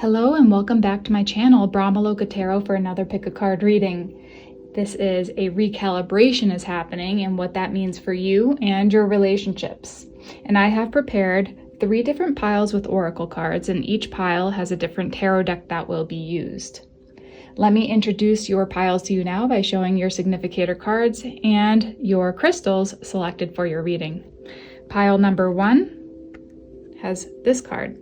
Hello and welcome back to my channel, Brahmaloka Tarot, for another pick a card reading. This is a recalibration is happening and what that means for you and your relationships. And I have prepared 3 different piles with oracle cards, and each pile has a different tarot deck that will be used. Let me introduce your piles to you now by showing your significator cards and your crystals selected for your reading. Pile number 1 has this card.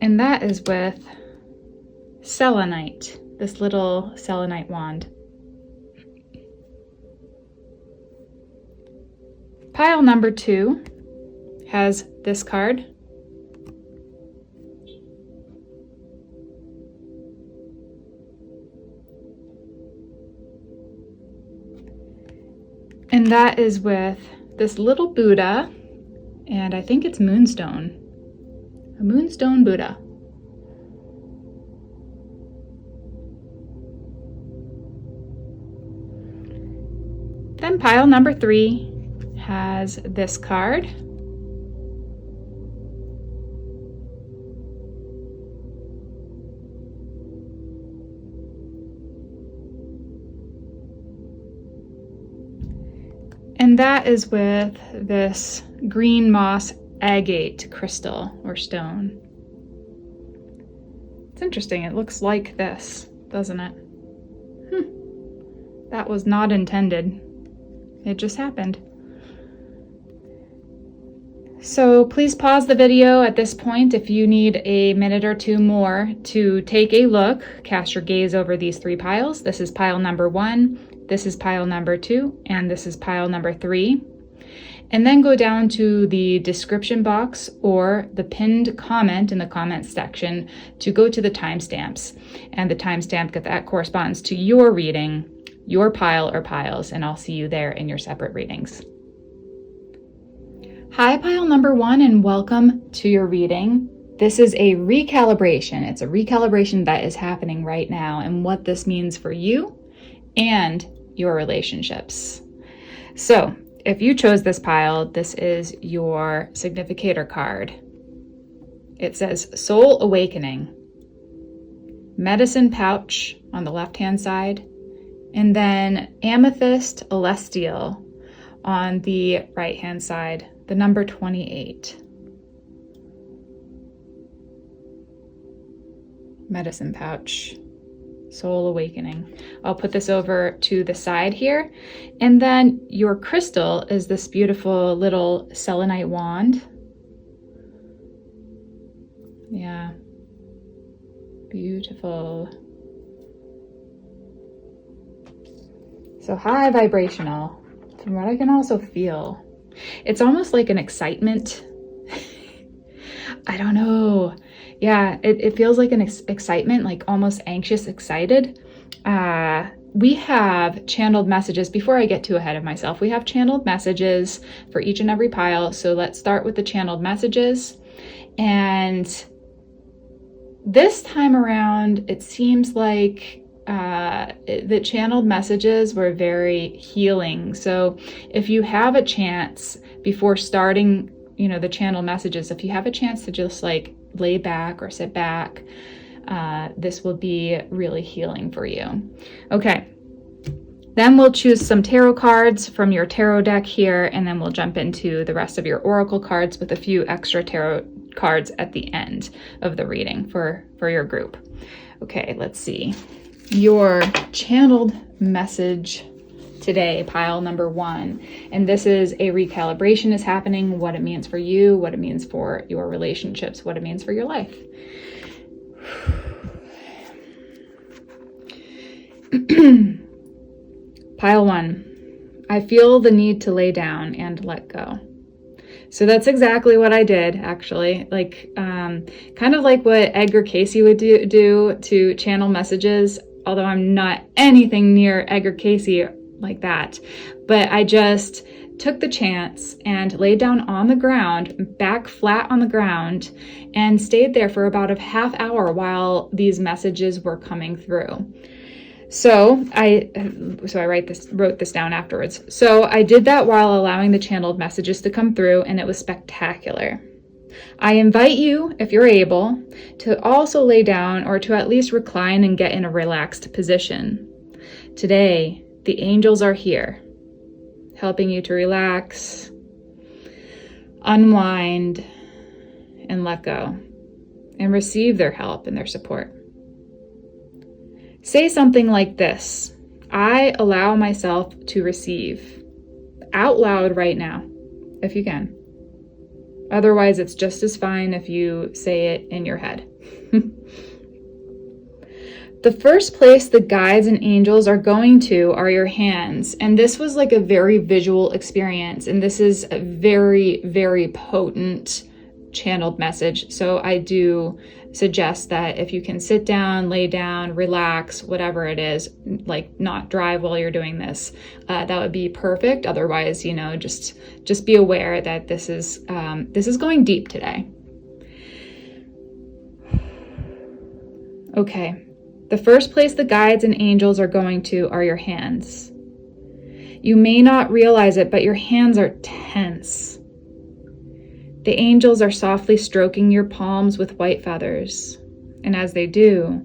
And that is with Selenite, this little Selenite wand. Pile number 2 has this card. And that is with this little Buddha, and I think it's Moonstone. A Moonstone Buddha. Then pile number 3 has this card. And that is with this green moss agate crystal or stone. It's interesting, it looks like this, doesn't it? That was not intended. It just happened. So please pause the video at this point if you need a minute or 2 more to take a look, cast your gaze over these 3 piles. This is pile number 1, this is pile number 2, and this is pile number 3. And then go down to the description box or the pinned comment in the comments section to go to the timestamps. And the timestamp that corresponds to your reading, your pile or piles, and I'll see you there in your separate readings. Hi, pile number 1, and welcome to your reading. This is a recalibration. It's a recalibration that is happening right now and what this means for you and your relationships. So, if you chose this pile, this is your significator card. It says Soul Awakening, Medicine Pouch on the left-hand side, and then Amethyst Celestial on the right-hand side, the number 28. Medicine Pouch. Soul Awakening. I'll put this over to the side here. And then your crystal is this beautiful little selenite wand. Yeah. Beautiful. So high vibrational, from what I can also feel. It's almost like an excitement. I don't know. Yeah, it feels like an excitement, like almost anxious, excited. We have channeled messages. Before I get too ahead of myself, we have channeled messages for each and every pile. So let's start with the channeled messages. And this time around, it seems like the channeled messages were very healing. So if you have a chance before starting, the channel messages, if you have a chance to just like lay back or sit back, this will be really healing for you. Okay, then we'll choose some tarot cards from your tarot deck here, and then we'll jump into the rest of your oracle cards with a few extra tarot cards at the end of the reading for your group. Okay, let's see. Your channeled message today, pile number 1, and this is a recalibration is happening, what it means for you, what it means for your relationships, what it means for your life. Pile 1, I feel the need to lay down and let go. So that's exactly what I did, actually. Like, kind of like what Edgar Cayce would do to channel messages, although I'm not anything near Edgar Cayce like that. But I just took the chance and laid down on the ground, back flat on the ground, and stayed there for about a half hour while these messages were coming through. So I wrote this down afterwards. So I did that while allowing the channeled messages to come through, and it was spectacular. I invite you, if you're able, to also lay down or to at least recline and get in a relaxed position. Today, the angels are here, helping you to relax, unwind, and let go, and receive their help and their support. Say something like this: I allow myself to receive, out loud right now, if you can. Otherwise, it's just as fine if you say it in your head. The first place the guides and angels are going to are your hands. And this was like a very visual experience. And this is a very, very potent channeled message. So I do suggest that if you can sit down, lay down, relax, whatever it is, like not drive while you're doing this, that would be perfect. Otherwise, just be aware that this is going deep today. Okay. The first place the guides and angels are going to are your hands. You may not realize it, but your hands are tense. The angels are softly stroking your palms with white feathers, and as they do,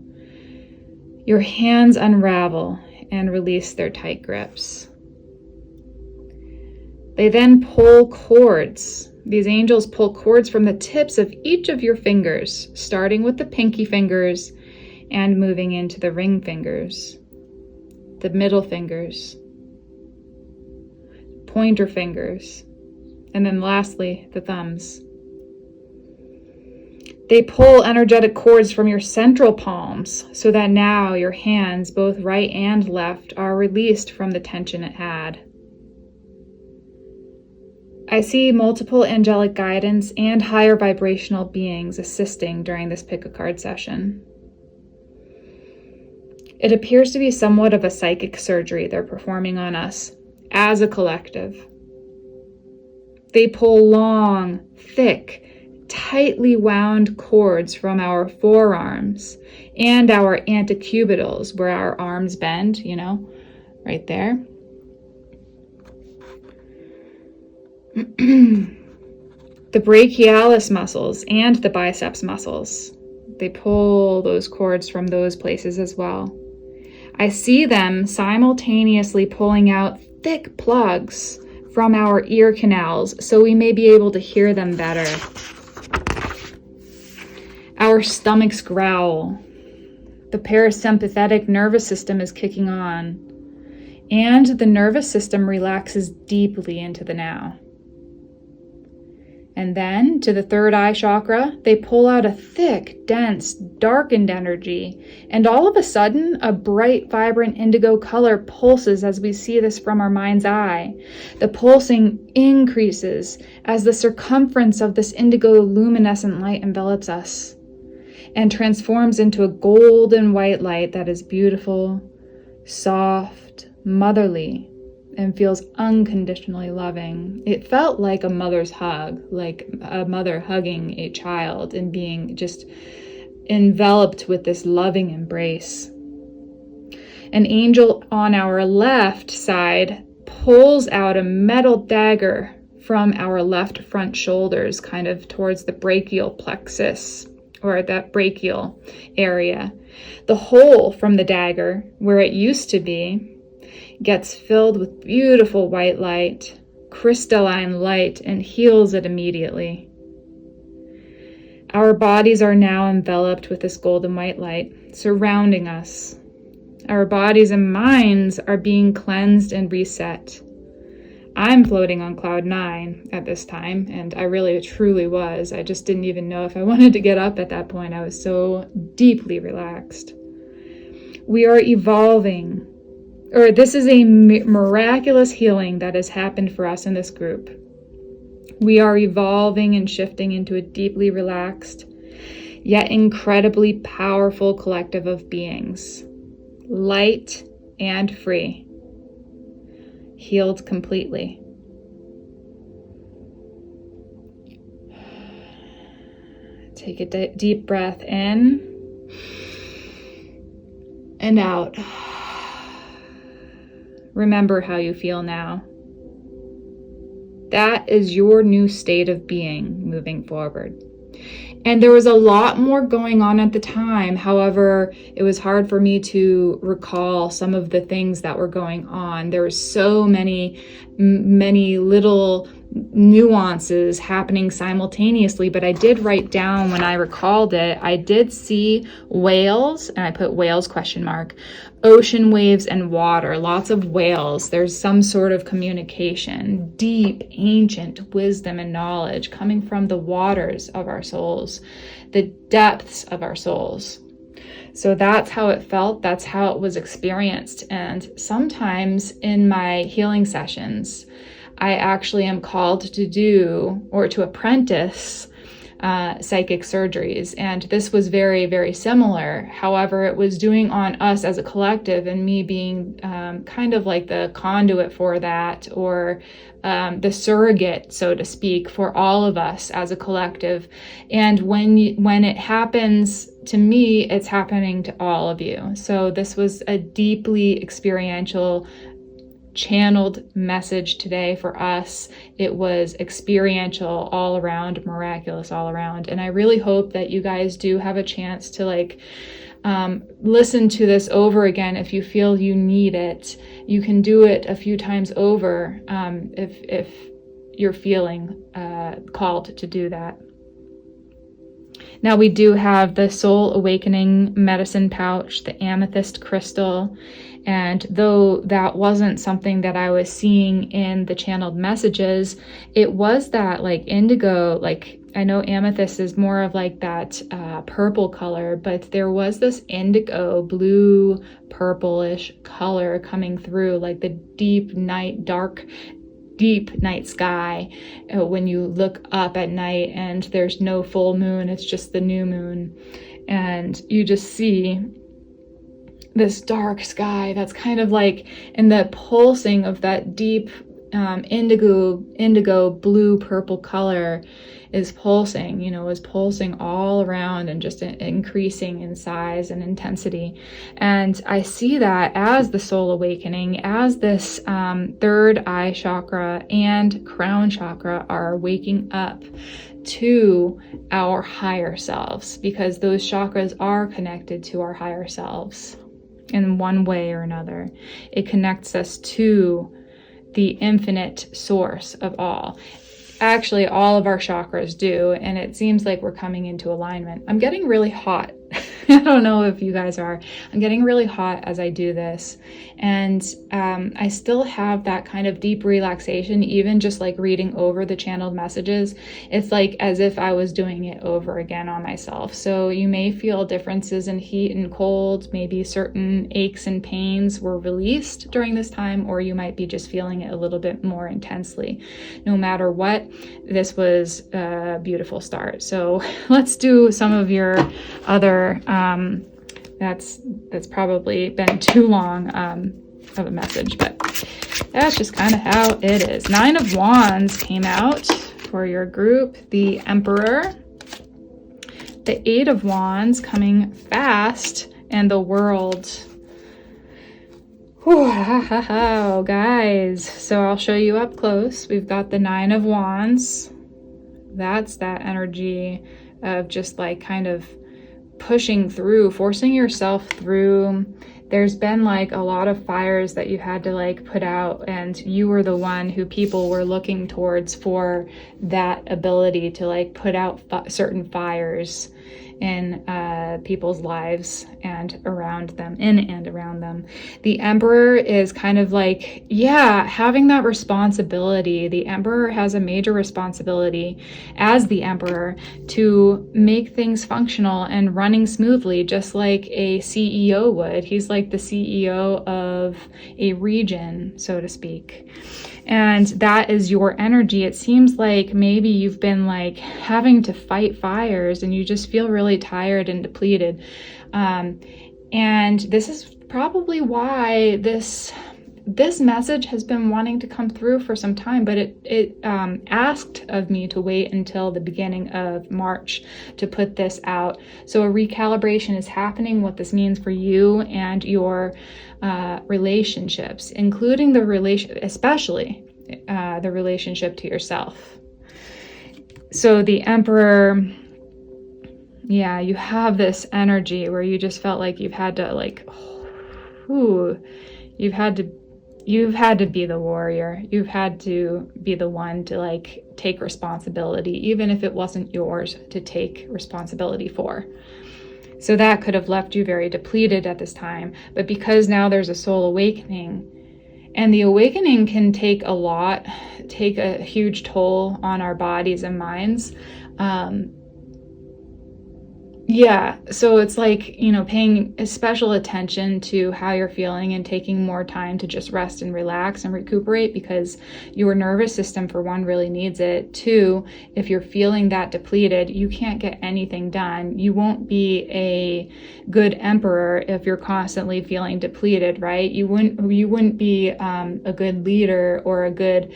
your hands unravel and release their tight grips. They then pull cords. These angels pull cords from the tips of each of your fingers, starting with the pinky fingers and moving into the ring fingers, the middle fingers, pointer fingers, and then lastly, the thumbs. They pull energetic cords from your central palms so that now your hands, both right and left, are released from the tension it had. I see multiple angelic guidance and higher vibrational beings assisting during this pick a card session. It appears to be somewhat of a psychic surgery they're performing on us as a collective. They pull long, thick, tightly wound cords from our forearms and our anticubitals, where our arms bend, right there. The brachialis muscles and the biceps muscles. They pull those cords from those places as well. I see them simultaneously pulling out thick plugs from our ear canals so we may be able to hear them better. Our stomachs growl. The parasympathetic nervous system is kicking on, and the nervous system relaxes deeply into the now. And then, to the third eye chakra, they pull out a thick, dense, darkened energy, and all of a sudden, a bright, vibrant indigo color pulses as we see this from our mind's eye. The pulsing increases as the circumference of this indigo luminescent light envelops us and transforms into a golden white light that is beautiful, soft, motherly, and feels unconditionally loving. It felt like a mother's hug, like a mother hugging a child and being just enveloped with this loving embrace. An angel on our left side pulls out a metal dagger from our left front shoulders, kind of towards the brachial plexus, or that brachial area. The hole from the dagger, where it used to be, gets filled with beautiful white light, crystalline light, and heals it immediately. Our bodies are now enveloped with this golden white light, surrounding us. Our bodies and minds are being cleansed and reset. I'm floating on cloud 9 at this time, and I really truly was. I just didn't even know if I wanted to get up at that point. I was so deeply relaxed. We are evolving. This is a miraculous healing that has happened for us in this group. We are evolving and shifting into a deeply relaxed, yet incredibly powerful collective of beings, light and free, healed completely. Take a deep breath in and out. remember how you feel now. That is your new state of being moving forward. And there was a lot more going on at the time. However, it was hard for me to recall some of the things that were going on. There were so many little nuances happening simultaneously, but I did write down when I recalled it, I did see whales, and I put whales ? Ocean waves and water, lots of whales. There's some sort of communication, deep, ancient wisdom and knowledge coming from the waters of our souls, the depths of our souls. So that's how it felt. That's how it was experienced. And sometimes in my healing sessions, I actually am called to do or to apprentice psychic surgeries. And this was very, very similar. However, it was doing on us as a collective and me being kind of like the conduit for that, or the surrogate, so to speak, for all of us as a collective. And when it happens to me, it's happening to all of you. So this was a deeply experiential channeled message today for us. It was experiential all around, miraculous all around. And I really hope that you guys do have a chance to listen to this over again. If you feel you need it, you can do it a few times over if you're feeling called to do that. Now we do have the Soul Awakening medicine pouch, the amethyst crystal. And though that wasn't something that I was seeing in the channeled messages, it was that like indigo, like I know amethyst is more of like that purple color, but there was this indigo, blue, purplish color coming through, like the deep night sky when you look up at night and there's no full moon, it's just the new moon. And you just see this dark sky that's kind of like in the pulsing of that deep indigo blue purple color is pulsing, is pulsing all around and just increasing in size and intensity. And I see that as the soul awakening, as this third eye chakra and crown chakra are waking up to our higher selves, because those chakras are connected to our higher selves in one way or another. It connects us to the infinite source of all. Actually, all of our chakras do, and it seems like we're coming into alignment. I'm getting really hot. I don't know if you guys are. I'm getting really hot as I do this, and I still have that kind of deep relaxation, even just like reading over the channeled messages. It's like as if I was doing it over again on myself. So you may feel differences in heat and cold, maybe certain aches and pains were released during this time, or you might be just feeling it a little bit more intensely. No matter what, this was a beautiful start. So let's do some of your other that's probably been too long of a message, but that's just kind of how it is. 9 of Wands came out for your group. The Emperor, the 8 of Wands coming fast, and the World. Whew, guys, so I'll show you up close. We've got the 9 of Wands. That's that energy of just like kind of pushing through, forcing yourself through. There's been like a lot of fires that you had to like put out, and you were the one who people were looking towards for that ability to like put out certain fires in people's lives and around them, in and around them. The Emperor is kind of like, having that responsibility. The Emperor has a major responsibility as the Emperor to make things functional and running smoothly, just like a CEO would. He's like the CEO of a region, so to speak. And that is your energy. It seems like maybe you've been like having to fight fires and you just feel really tired and depleted. And this is probably why this this message has been wanting to come through for some time, but it asked of me to wait until the beginning of March to put this out. So a recalibration is happening, what this means for you and your relationships, including especially the relationship to yourself. So the Emperor, yeah, you have this energy where you just felt like you've had to you've had to be the warrior. You've had to be the one to like take responsibility, even if it wasn't yours to take responsibility for. So that could have left you very depleted at this time. But because now there's a soul awakening, and the awakening can take a huge toll on our bodies and minds. Yeah, so it's like, paying special attention to how you're feeling and taking more time to just rest and relax and recuperate, because your nervous system, for one, really needs it. Two, if you're feeling that depleted, you can't get anything done. You won't be a good emperor if you're constantly feeling depleted, right? You wouldn't be a good leader or a good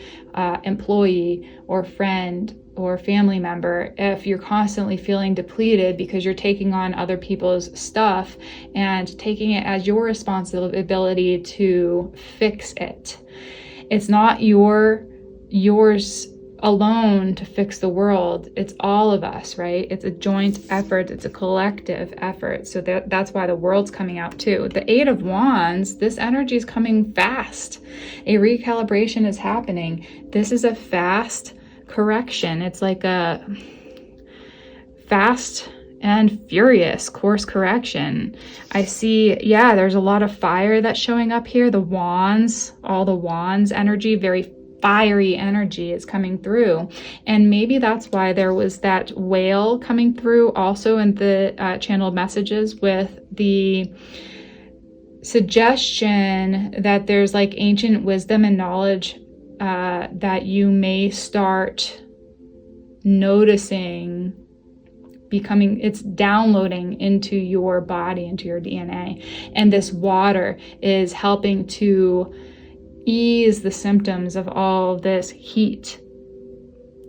employee or friend or family member if you're constantly feeling depleted because you're taking on other people's stuff and taking it as your responsibility to fix it. It's not yours alone to fix the world. It's all of us, right? It's a joint effort. It's a collective effort. So that's why the world's coming out too. The Eight of Wands, this energy is coming fast. A recalibration is happening. This is a fast correction. It's like a fast and furious course correction. I see, there's a lot of fire that's showing up here. The wands, all the wands energy, very fiery energy is coming through. And maybe that's why there was that whale coming through also in the channeled messages, with the suggestion that there's like ancient wisdom and knowledge that you may start noticing it's downloading into your body, into your DNA. And this water is helping to ease the symptoms of all of this heat.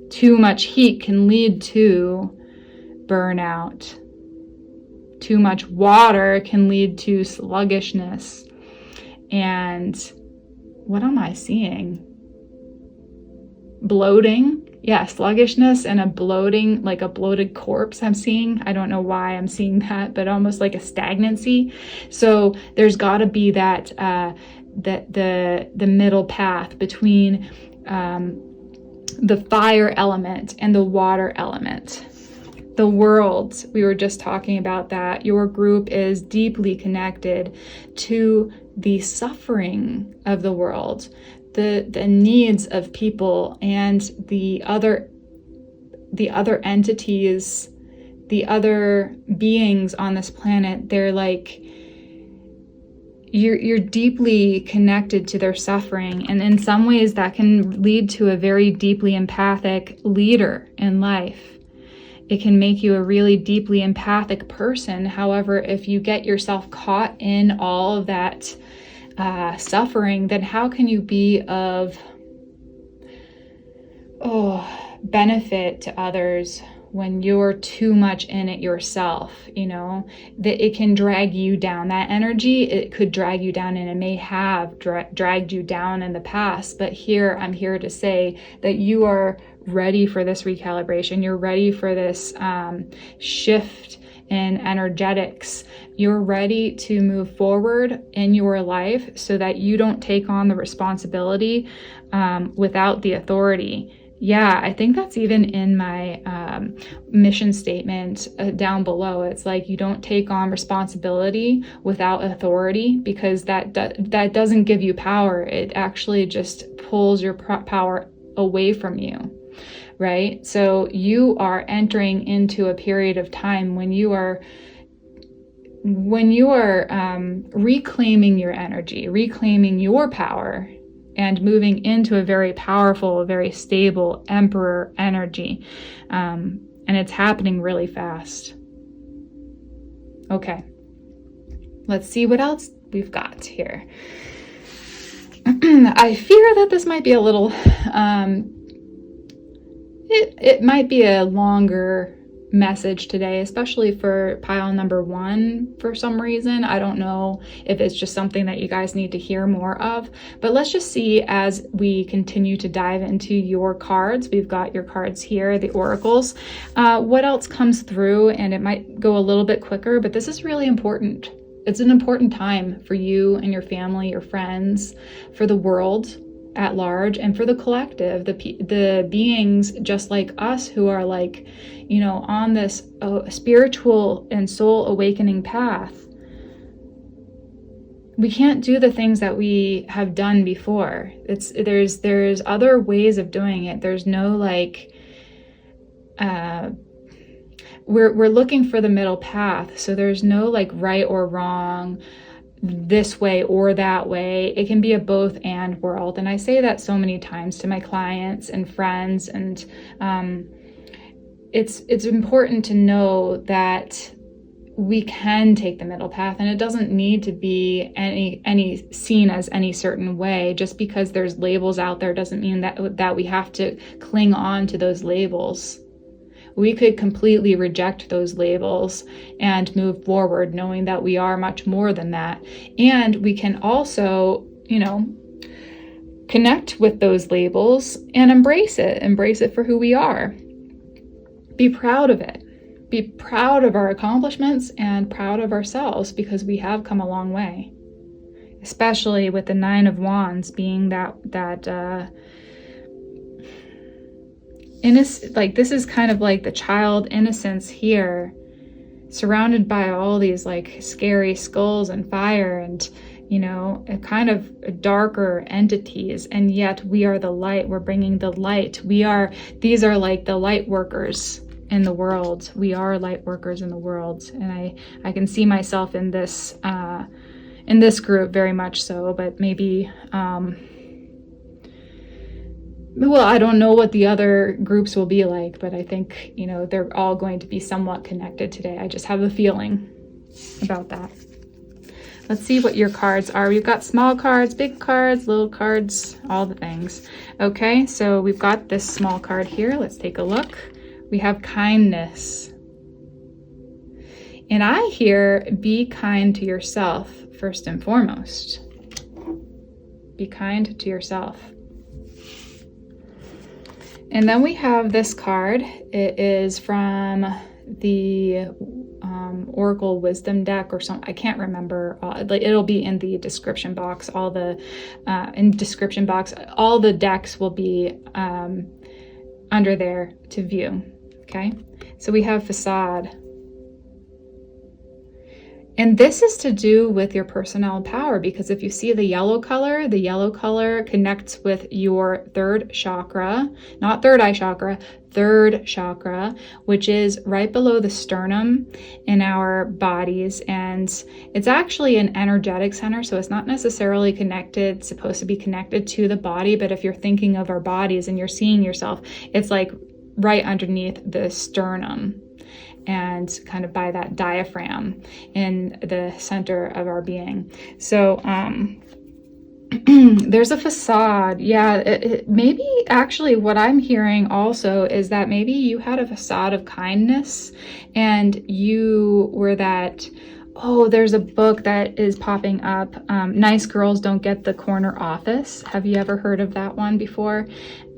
Too much heat can lead to burnout. Too much water can lead to sluggishness. And what am I seeing? Bloating. Yeah, sluggishness and a bloating, like a bloated corpse I'm seeing. I don't know why I'm seeing that, but almost like a stagnancy. So there's got to be that the middle path between the fire element and the water element. The world, we were just talking about that. Your group is deeply connected to the suffering of the world, the needs of people, and the other entities, the other beings on this planet. They're like, you're deeply connected to their suffering, and in some ways that can lead to a very deeply empathic leader in life. It can make you a really deeply empathic person. However, if you get yourself caught in all of that suffering, then how can you be of benefit to others when you're too much in it yourself? That it can drag you down. That energy, it could drag you down, and it may have dragged you down in the past. But I'm here to say that you are ready for this recalibration. You're ready for this shift in energetics. You're ready to move forward in your life so that you don't take on the responsibility without the authority. Yeah, I think that's even in my mission statement down below. It's like, you don't take on responsibility without authority, because that doesn't give you power. It actually just pulls your power away from you. Right? So you are entering into a period of time when you are reclaiming your energy, reclaiming your power, and moving into a very powerful, very stable emperor energy. And it's happening really fast. Okay. Let's see what else we've got here. I fear that this might be a little, it might be a longer message today, especially for pile number 1 for some reason. I don't know if it's just something that you guys need to hear more of, but let's just see as we continue to dive into your cards. We've got your cards here, the oracles. What else comes through, and it might go a little bit quicker, but this is really important. It's an important time for you and your family, your friends, for the world at large, and for the collective, the beings just like us who are like, you know, on this spiritual and soul awakening path. We can't do the things that we have done before. There's other ways of doing it. There's no like we're looking for the middle path. So there's no like right or wrong, this way or that way. It can be a both and world. And I say that so many times to my clients and friends. And it's important to know that we can take the middle path, and it doesn't need to be any seen as any certain way. Just because there's labels out there doesn't mean that we have to cling on to those labels. We could completely reject those labels and move forward knowing that we are much more than that. And we can also, you know, connect with those labels and embrace it for who we are. Be proud of it. Be proud of our accomplishments and proud of ourselves, because we have come a long way, especially with the 9 of Wands being that like this is kind of like the child innocence here, surrounded by all these like scary skulls and fire and, you know, a kind of darker entities. And yet we are the light. We're bringing the light. These are like the light workers in the world. We are light workers in the world. And I can see myself in this group very much so, but maybe, well, I don't know what the other groups will be like, but I think, you know, they're all going to be somewhat connected today. I just have a feeling about that. Let's see what your cards are. We've got small cards, big cards, little cards, all the things. Okay, so we've got this small card here. Let's take a look. We have kindness. And I hear, be kind to yourself first and foremost. Be kind to yourself. And then we have this card. It is from the Oracle Wisdom deck or something. I can't remember. It'll be in the description box. All the decks will be under there to view. Okay. So we have Facade. And this is to do with your personal power, because if you see the yellow color connects with your 3rd chakra, not 3rd eye chakra, 3rd chakra, which is right below the sternum in our bodies. And it's actually an energetic center, so it's not necessarily supposed to be connected to the body. But if you're thinking of our bodies and you're seeing yourself, it's like right underneath the sternum, and kind of by that diaphragm in the center of our being. So there's a facade. Yeah, maybe actually what I'm hearing also is that maybe you had a facade of kindness, and you were that, there's a book that is popping up, Nice Girls Don't Get the Corner Office. Have you ever heard of that one before?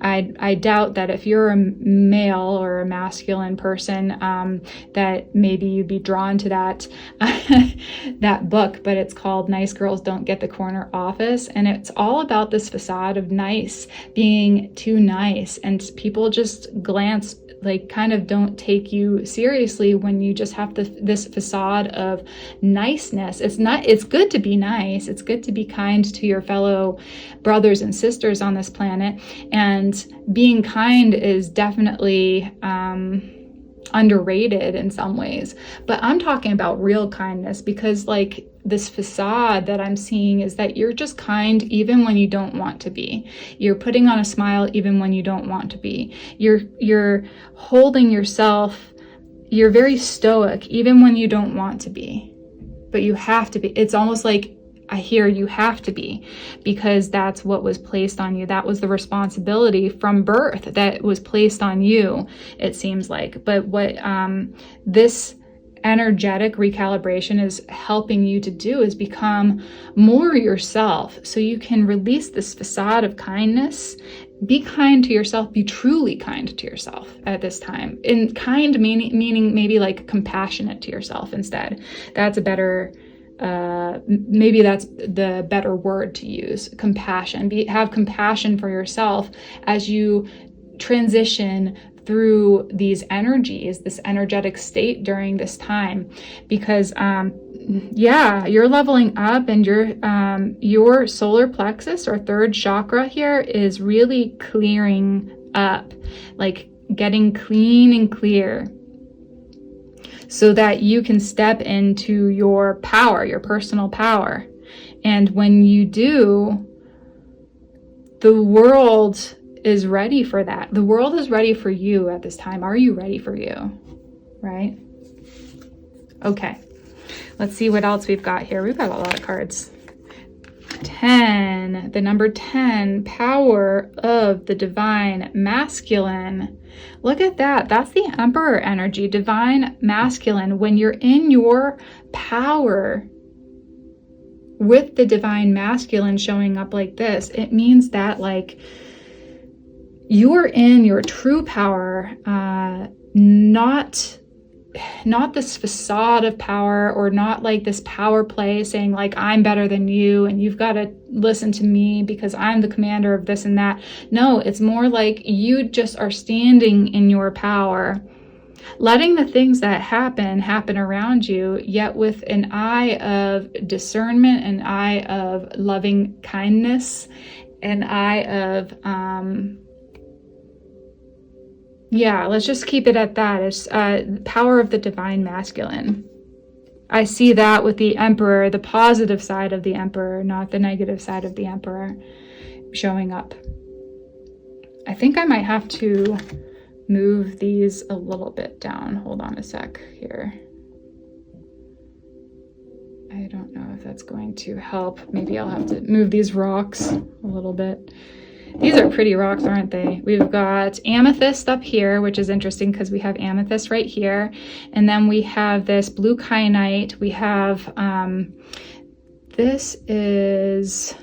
I doubt that if you're a male or a masculine person, that maybe you'd be drawn to that that book, but it's called Nice Girls Don't Get the Corner Office. And it's all about this facade of nice, being too nice, and people just glance, like kind of don't take you seriously when you just have this facade of niceness. It's good to be nice. It's good to be kind to your fellow brothers and sisters on this planet. And being kind is definitely underrated in some ways. But I'm talking about real kindness, because like this facade that I'm seeing is that you're just kind even when you don't want to be. You're putting on a smile even when you don't want to be. You're holding yourself. You're very stoic even when you don't want to be. But you have to be. It's almost like I hear you have to be, because that's what was placed on you. That was the responsibility from birth that was placed on you, it seems like. But what this energetic recalibration is helping you to do is become more yourself, so you can release this facade of kindness. Be kind to yourself. Be truly kind to yourself at this time. And kind meaning maybe like compassionate to yourself instead. That's a better, maybe that's the better word to use. Compassion. Have compassion for yourself as you transition through these energies, this energetic state during this time, because yeah, you're leveling up, and your solar plexus or third chakra here is really clearing up, like getting clean and clear, so that you can step into your power, your personal power. And when you do, the world is ready for that. The world is ready for you at this time. Are you ready for you? Right? Okay. Let's see what else we've got here. We've got a lot of cards. 10. The number 10. Power of the divine masculine. Look at that. That's the Emperor energy. Divine masculine. When you're in your power with the divine masculine showing up like this, it means that like you're in your true power, not this facade of power, or not like this power play saying like I'm better than you and you've got to listen to me because I'm the commander of this and that. No, it's more like you just are standing in your power, letting the things that happen around you, yet with an eye of discernment, an eye of loving kindness, an eye of yeah, let's just keep it at that. It's power of the divine masculine. I see that with the Emperor, the positive side of the Emperor, not the negative side of the Emperor showing up. I think I might have to move these a little bit down. Hold on a sec here. I don't know if that's going to help. Maybe I'll have to move these rocks a little bit. These are pretty rocks, aren't they? We've got amethyst up here, which is interesting because we have amethyst right here. And then we have this blue kyanite. We have, this is,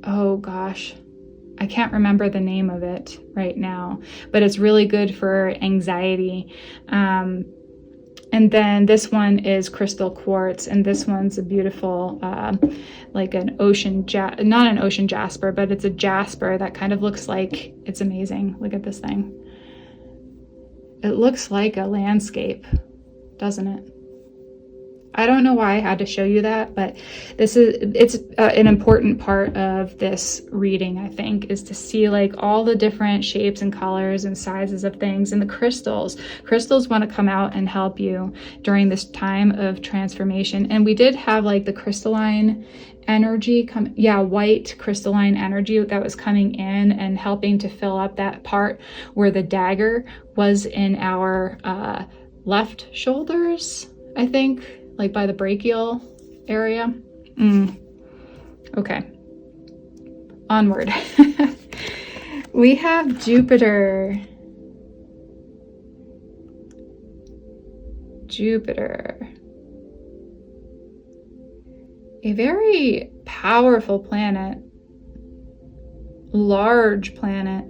oh gosh, I can't remember the name of it right now, but it's really good for anxiety. And then this one is crystal quartz, and this one's a beautiful, like an ocean, not an ocean jasper, but it's a jasper that kind of looks like, it's amazing. Look at this thing. It looks like a landscape, doesn't it? I don't know why I had to show you that, but it's an important part of this reading, I think, is to see like all the different shapes and colors and sizes of things. And the crystals want to come out and help you during this time of transformation. And we did have like the crystalline energy white crystalline energy that was coming in and helping to fill up that part where the dagger was in our left shoulders, I think. Like by the brachial area. Okay. Onward. We have Jupiter. Jupiter. A very powerful planet. Large planet.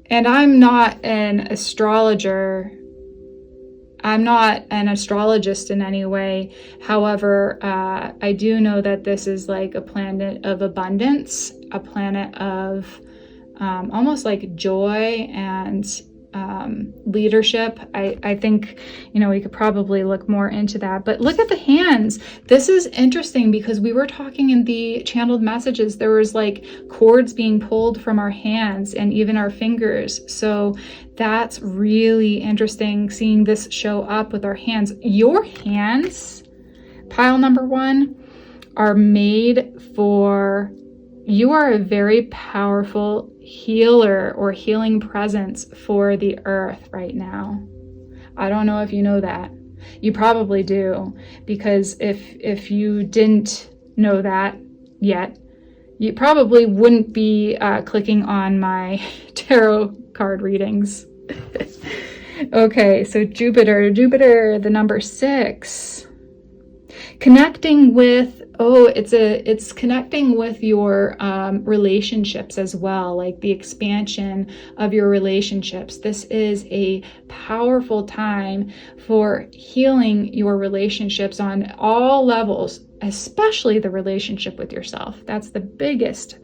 And I'm not an astrologer. I'm not an astrologist in any way. However, I do know that this is like a planet of abundance, a planet of almost like joy and leadership. I think, we could probably look more into that. But look at the hands. This is interesting because we were talking in the channeled messages. There was like cords being pulled from our hands and even our fingers. So that's really interesting seeing this show up with our hands. Your hands, pile number 1, are made for, you are a very powerful healer or healing presence for the earth right now. I don't know if you know that, You probably do, because if you didn't know that yet, you probably wouldn't be clicking on my tarot card readings. Okay, so Jupiter, the number 6. Connecting with, it's connecting with your relationships as well, like the expansion of your relationships. This is a powerful time for healing your relationships on all levels, especially the relationship with yourself. That's the biggest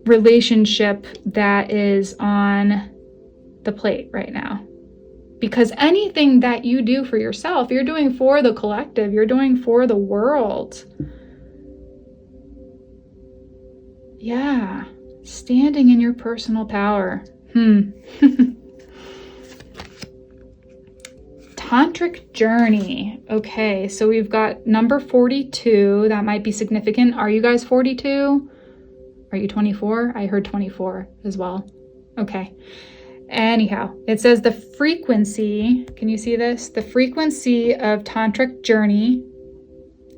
relationship that is on the plate right now. Because anything that you do for yourself, you're doing for the collective, you're doing for the world. Yeah, standing in your personal power. Tantric journey. Okay, so we've got number 42. That might be significant. Are you guys 42? Are you 24? I heard 24 as well. Okay. Anyhow, it says the frequency, can you see this? The frequency of tantric journey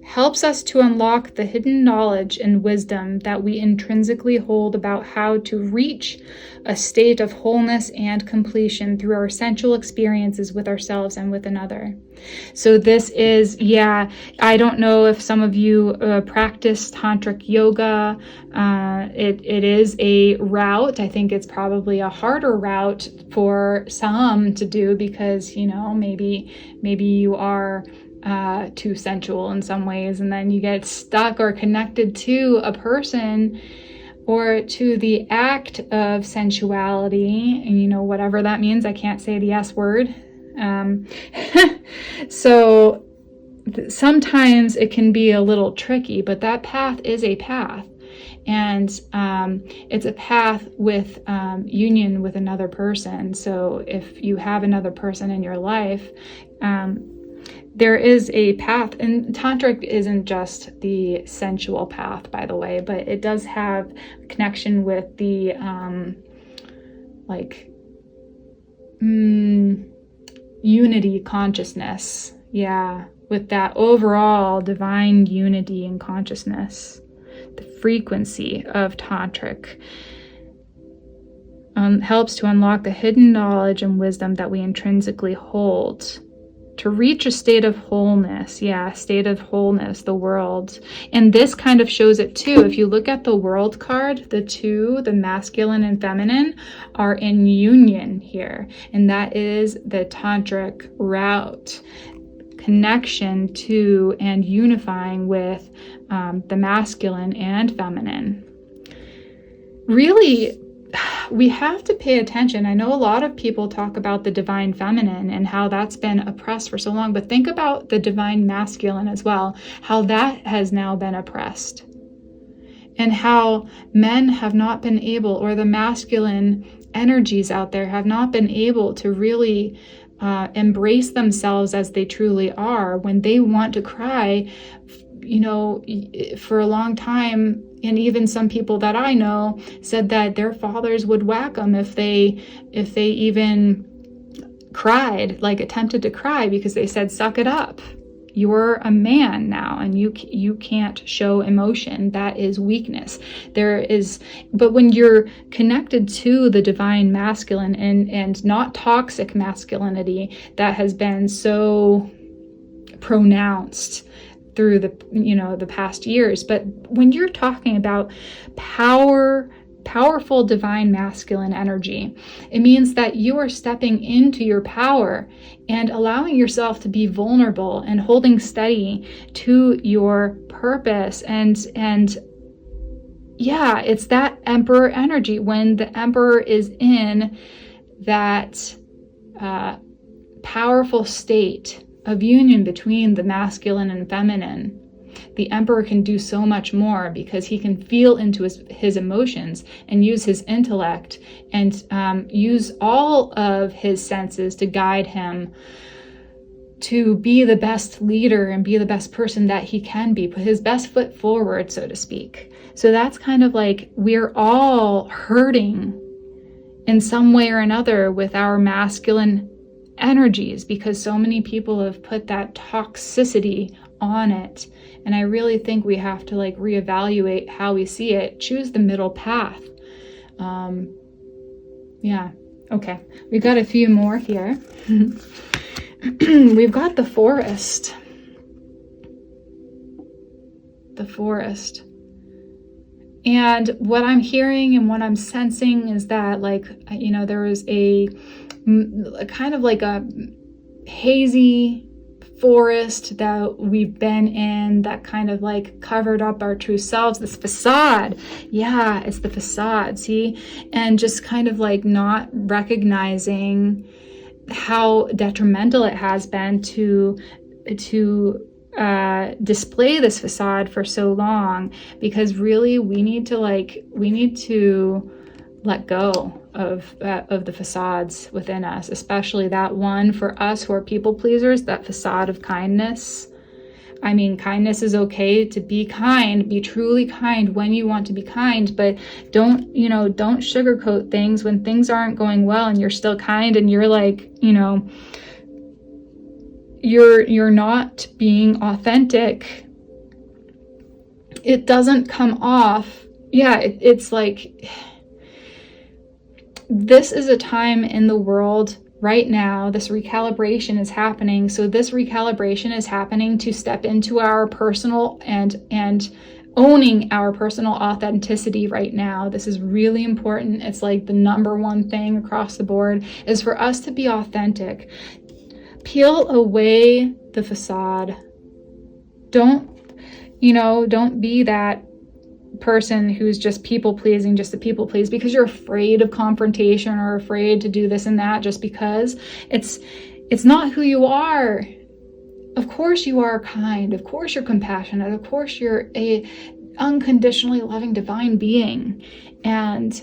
helps us to unlock the hidden knowledge and wisdom that we intrinsically hold about how to reach a state of wholeness and completion through our sensual experiences with ourselves and with another. So this is, I don't know if some of you practice tantric yoga. It is a route. I think it's probably a harder route for some to do because, maybe you are too sensual in some ways, and then you get stuck or connected to a person or to the act of sensuality, and whatever that means. I can't say the S word. So sometimes it can be a little tricky, but that path is a path. And it's a path with union with another person. So if you have another person in your life, there is a path, and tantric isn't just the sensual path, by the way, but it does have a connection with the unity consciousness. Yeah, with that overall divine unity and consciousness. The frequency of tantric helps to unlock the hidden knowledge and wisdom that we intrinsically hold to reach a state of wholeness. State of wholeness, the world. And this kind of shows it too. If you look at the world card, the two, the masculine and feminine, are in union here. And that is the tantric route. Connection to and unifying with the masculine and feminine. Really, we have to pay attention. I know a lot of people talk about the divine feminine and how that's been oppressed for so long, but think about the divine masculine as well, how that has now been oppressed, and how men have not been able, or the masculine energies out there have not been able to really embrace themselves as they truly are. When they want to cry, for a long time, and even some people that I know said that their fathers would whack them if they even cried, attempted to cry, because they said, suck it up. You're a man now, and you can't show emotion. That is weakness. But when you're connected to the divine masculine and not toxic masculinity that has been so pronounced through the past years, but when you're talking about powerful divine masculine energy, it means that you are stepping into your power and allowing yourself to be vulnerable and holding steady to your purpose. And it's that emperor energy. When the emperor is in that powerful state of union between the masculine and feminine, the emperor can do so much more, because he can feel into his emotions and use his intellect and use all of his senses to guide him to be the best leader and be the best person that he can be, put his best foot forward, so to speak. So that's kind of like, we're all hurting in some way or another with our masculine energies, because so many people have put that toxicity on it. And I really think we have to like reevaluate how we see it, choose the middle path. Yeah, okay, we've got a few more here. We've got the forest. The forest. And what I'm hearing and what I'm sensing is that, like, you know, there is a kind of like a hazy forest that we've been in that kind of like covered up our true selves, this facade. Yeah, it's the facade, see? And just kind of like not recognizing how detrimental it has been to display this facade for so long, because really we need to let go of the facades within us, especially that one for us who are people pleasers, that facade of kindness. I mean, kindness is okay to be kind, be truly kind when you want to be kind, but don't sugarcoat things when things aren't going well and you're still kind and you're like, you're not being authentic. It doesn't come off. Yeah, it's like, this is a time in the world right now, this recalibration is happening. So this recalibration is happening to step into our personal and owning our personal authenticity right now. This is really important. It's like the number one thing across the board is for us to be authentic. Peel away the facade. Don't be that person who's just people pleasing just to people please because you're afraid of confrontation or afraid to do this and that, just because it's not who you are. Of course you are kind, of course you're compassionate, of course you're a unconditionally loving divine being. And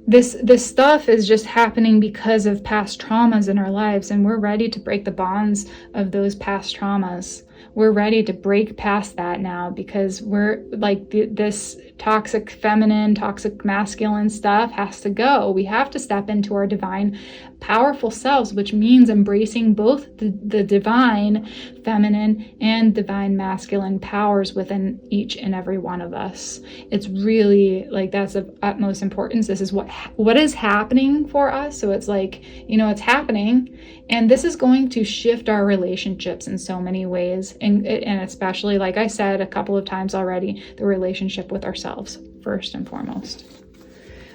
this stuff is just happening because of past traumas in our lives, and we're ready to break the bonds of those past traumas. We're ready to break past that now, because we're like, this toxic feminine, toxic masculine stuff has to go. We have to step into our divine, powerful selves, which means embracing both the divine feminine and divine masculine powers within each and every one of us. It's really like, that's of utmost importance. This is what is happening for us. So it's like, it's happening, and this is going to shift our relationships in so many ways. And especially, like I said a couple of times already, the relationship with ourselves first and foremost.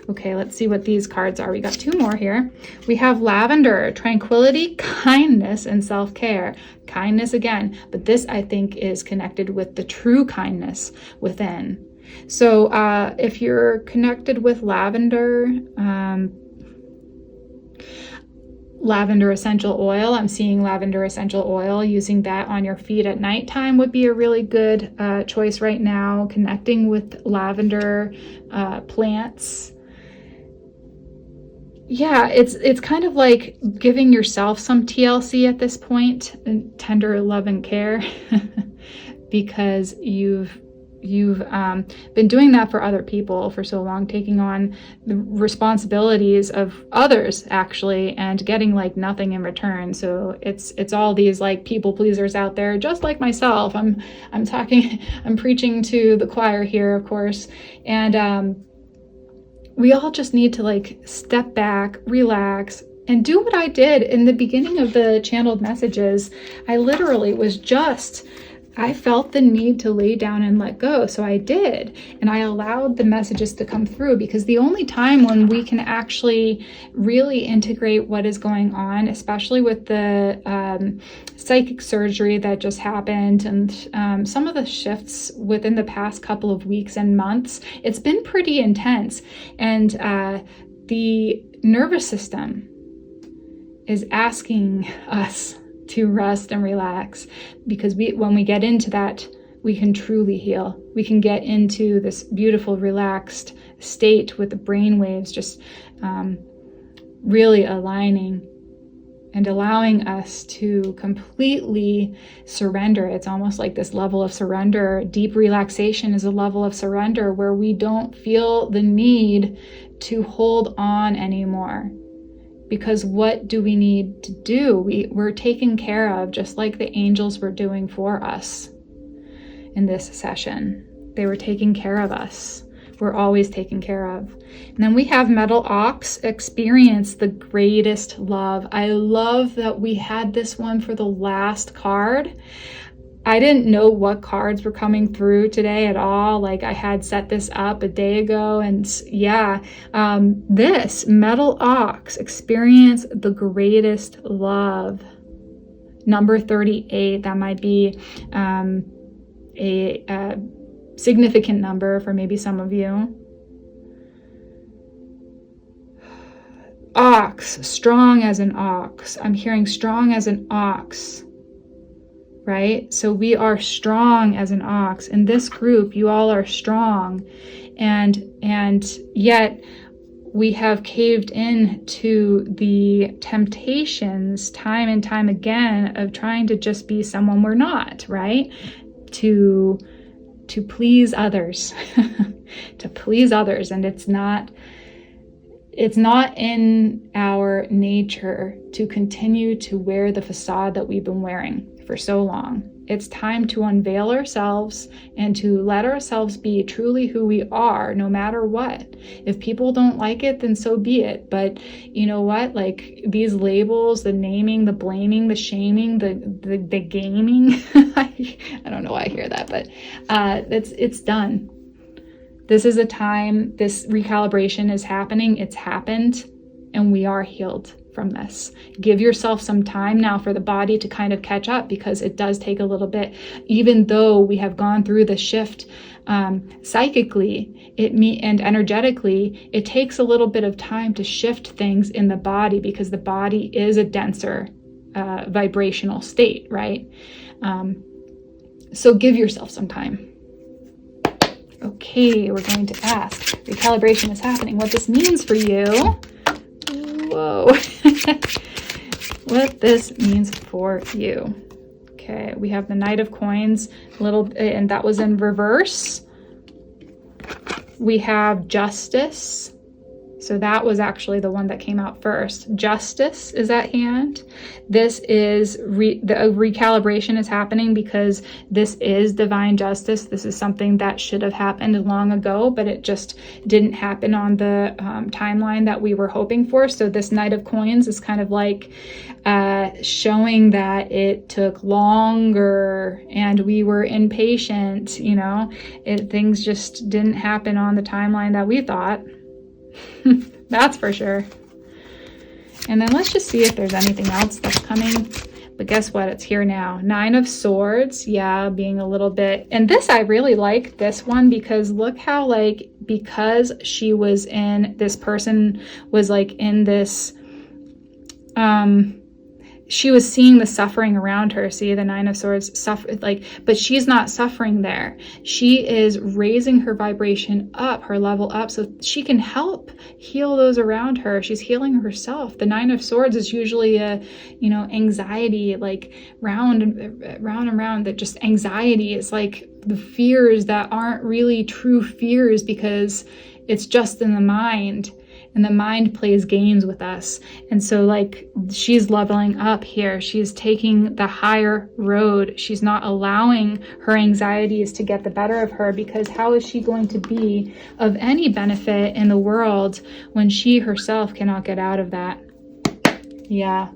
Okay, let's see what these cards are. We got two more here. We have lavender, tranquility, kindness, and self-care. Kindness again, but this I think is connected with the true kindness within. So if you're connected with lavender, lavender essential oil, I'm seeing lavender essential oil, using that on your feet at nighttime would be a really good choice right now. Connecting with lavender plants. Yeah, it's kind of like giving yourself some TLC at this point, tender love and care, because you've been doing that for other people for so long, taking on the responsibilities of others actually, and getting like nothing in return. So it's all these like people pleasers out there, just like myself. I'm preaching to the choir here, of course, and we all just need to like step back, relax, and do what I did in the beginning of the channeled messages. I literally I felt the need to lay down and let go. So I did. And I allowed the messages to come through, because the only time when we can actually really integrate what is going on, especially with the psychic surgery that just happened and some of the shifts within the past couple of weeks and months, it's been pretty intense. And the nervous system is asking us to rest and relax, because when we get into that, we can truly heal. We can get into this beautiful relaxed state with the brain waves just really aligning and allowing us to completely surrender. It's almost like this level of surrender. Deep relaxation is a level of surrender where we don't feel the need to hold on anymore. because what do we need to do? We're taken care of, just like the angels were doing for us in this session. They were taking care of us. We're always taken care of. And then we have Metal Ox, experience the greatest love. I love that we had this one for the last card. I didn't know what cards were coming through today at all. Like, I had set this up a day ago, and yeah, this Metal Ox, experience the greatest love. Number 38, that might be a significant number for maybe some of you. Ox, strong as an ox. I'm hearing strong as an ox, right? So we are strong as an ox. In this group, you all are strong, and yet we have caved in to the temptations time and time again of trying to just be someone we're not, right? To please others, to please others. And it's not in our nature to continue to wear the facade that we've been wearing for so long. It's time to unveil ourselves and to let ourselves be truly who we are, no matter what. If people don't like it, then so be it. But you know what? Like, these labels, the naming, the blaming, the shaming, the gaming, I don't know why I hear that, but it's done. This is a time, this recalibration is happening. It's happened, and we are healed from this. Give yourself some time now for the body to kind of catch up, because it does take a little bit. Even though we have gone through the shift psychically and energetically, it takes a little bit of time to shift things in the body, because the body is a denser vibrational state, right? So give yourself some time. Okay, we're going to ask, recalibration is happening, what this means for you. Whoa. What this means for you. Okay, we have the Knight of Coins, and that was in reverse. We have Justice. So that was actually the one that came out first. Justice is at hand. This is the recalibration is happening because this is divine justice. This is something that should have happened long ago, but it just didn't happen on the timeline that we were hoping for. So this Knight of Coins is kind of like showing that it took longer and we were impatient, you know, things just didn't happen on the timeline that we thought. That's for sure. And then let's just see if there's anything else that's coming. But guess what? It's here now. 9 of Swords. Yeah, being a little bit. And this, I really like this one because look how, like, because she was in, this person was like in this, she was seeing the suffering around her. See, the 9 of Swords suffer, like, but she's not suffering there. She is raising her vibration up, her level up, so she can help heal those around her. She's healing herself. The 9 of Swords is usually a, you know, anxiety, like round and round, that just anxiety is like the fears that aren't really true fears because it's just in the mind. And the mind plays games with us. And so, like, she's leveling up here. She's taking the higher road. She's not allowing her anxieties to get the better of her, because how is she going to be of any benefit in the world when she herself cannot get out of that? Yeah,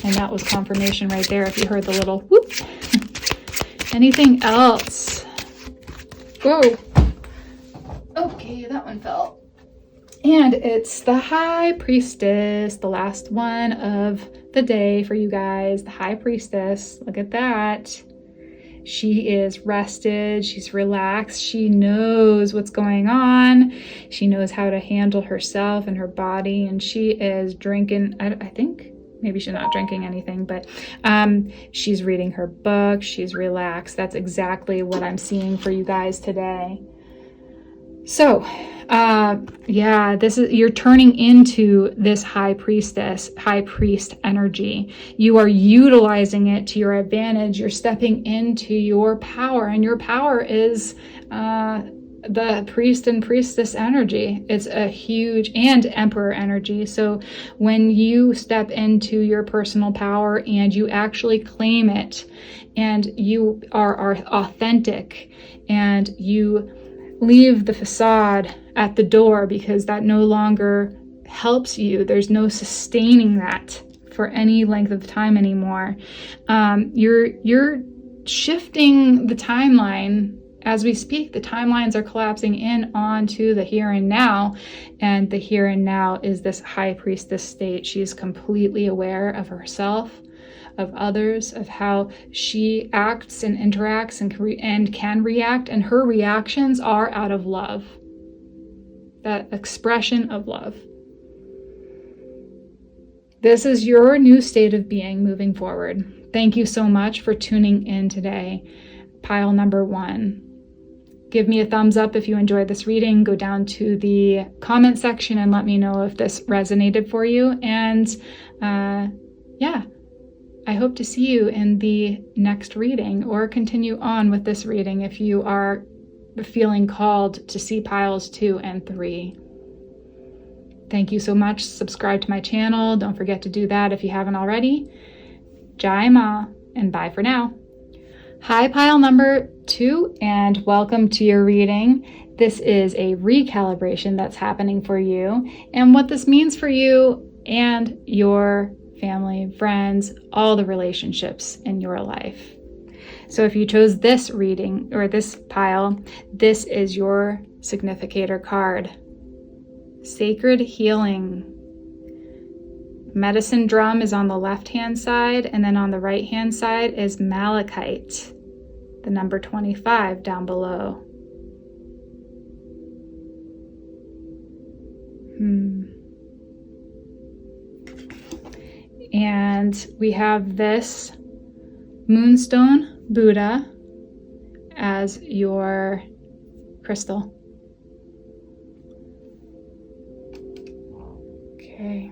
and that was confirmation right there if you heard the little whoop. Anything else? Whoa. Okay, that one fell. And it's the High Priestess, the last one of the day for you guys. The High Priestess, look at that. She is rested, she's relaxed, she knows what's going on. She knows how to handle herself and her body, and she is drinking, I think, maybe she's not drinking anything, but she's reading her book, she's relaxed. That's exactly what I'm seeing for you guys today. So, yeah, this is, you're turning into this high priest energy. You are utilizing it to your advantage. You're stepping into your power, and your power is the priest and priestess energy. It's a huge, and emperor energy. So when you step into your personal power and you actually claim it, and you are authentic, and you leave the facade at the door because that no longer helps you, there's no sustaining that for any length of time anymore. You're shifting the timeline. As we speak, the timelines are collapsing in onto the here and now, and the here and now is this high priestess state. She is completely aware of herself, of others, of how she acts and interacts and can react, and her reactions are out of love, that expression of love. This is your new state of being moving forward. Thank you so much for tuning in today. Pile number 1. Give me a thumbs up if you enjoyed this reading. Go down to the comment section and let me know if this resonated for you. And yeah, I hope to see you in the next reading, or continue on with this reading if you are feeling called to see piles 2 and 3. Thank you so much. Subscribe to my channel. Don't forget to do that if you haven't already. Jai Ma, and bye for now. Hi, pile number 2, and welcome to your reading. This is a recalibration that's happening for you, and what this means for you and your family, friends, all the relationships in your life. So if you chose this reading, or this pile, this is your significator card. Sacred Healing. Medicine drum is on the left-hand side, and then on the right-hand side is malachite, the number 25 down below. And we have this Moonstone Buddha as your crystal. Okay.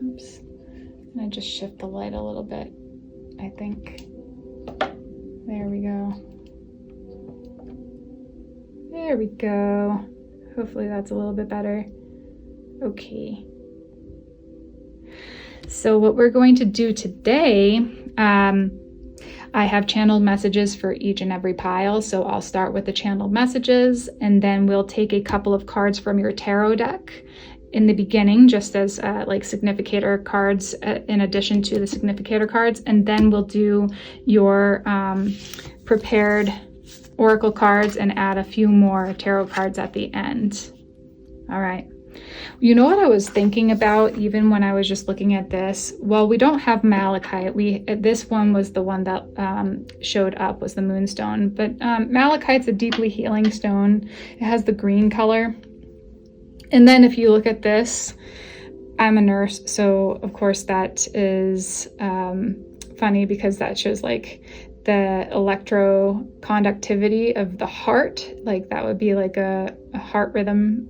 Oops. I'm gonna just shift the light a little bit, I think. There we go. There we go. Hopefully that's a little bit better. Okay. So what we're going to do today, I have channeled messages for each and every pile. So I'll start with the channeled messages, and then we'll take a couple of cards from your tarot deck in the beginning, just as like significator cards in addition to the significator cards, and then we'll do your prepared oracle cards and add a few more tarot cards at the end. All right. You know what I was thinking about even when I was just looking at this? Well, we don't have malachite. This one was the one that showed up, was the Moonstone. But malachite's a deeply healing stone. It has the green color. And then if you look at this, I'm a nurse, so of course that is funny because that shows like the electroconductivity of the heart. Like that would be like a heart rhythm,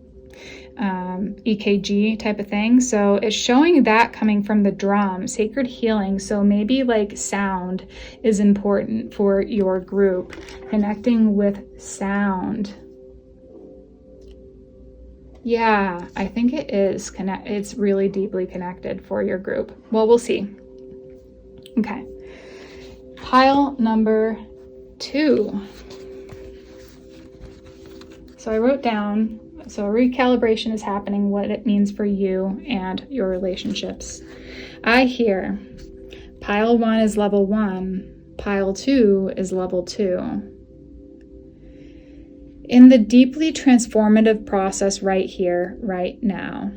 EKG type of thing. So it's showing that coming from the drum, sacred healing. So maybe like sound is important for your group, connecting with sound. Yeah, I think it is it's really deeply connected for your group. Well, we'll see. Okay. Pile number 2. So I wrote down, so a recalibration is happening, what it means for you and your relationships. I hear pile 1 is level 1, pile 2 is level 2. In the deeply transformative process right here, right now.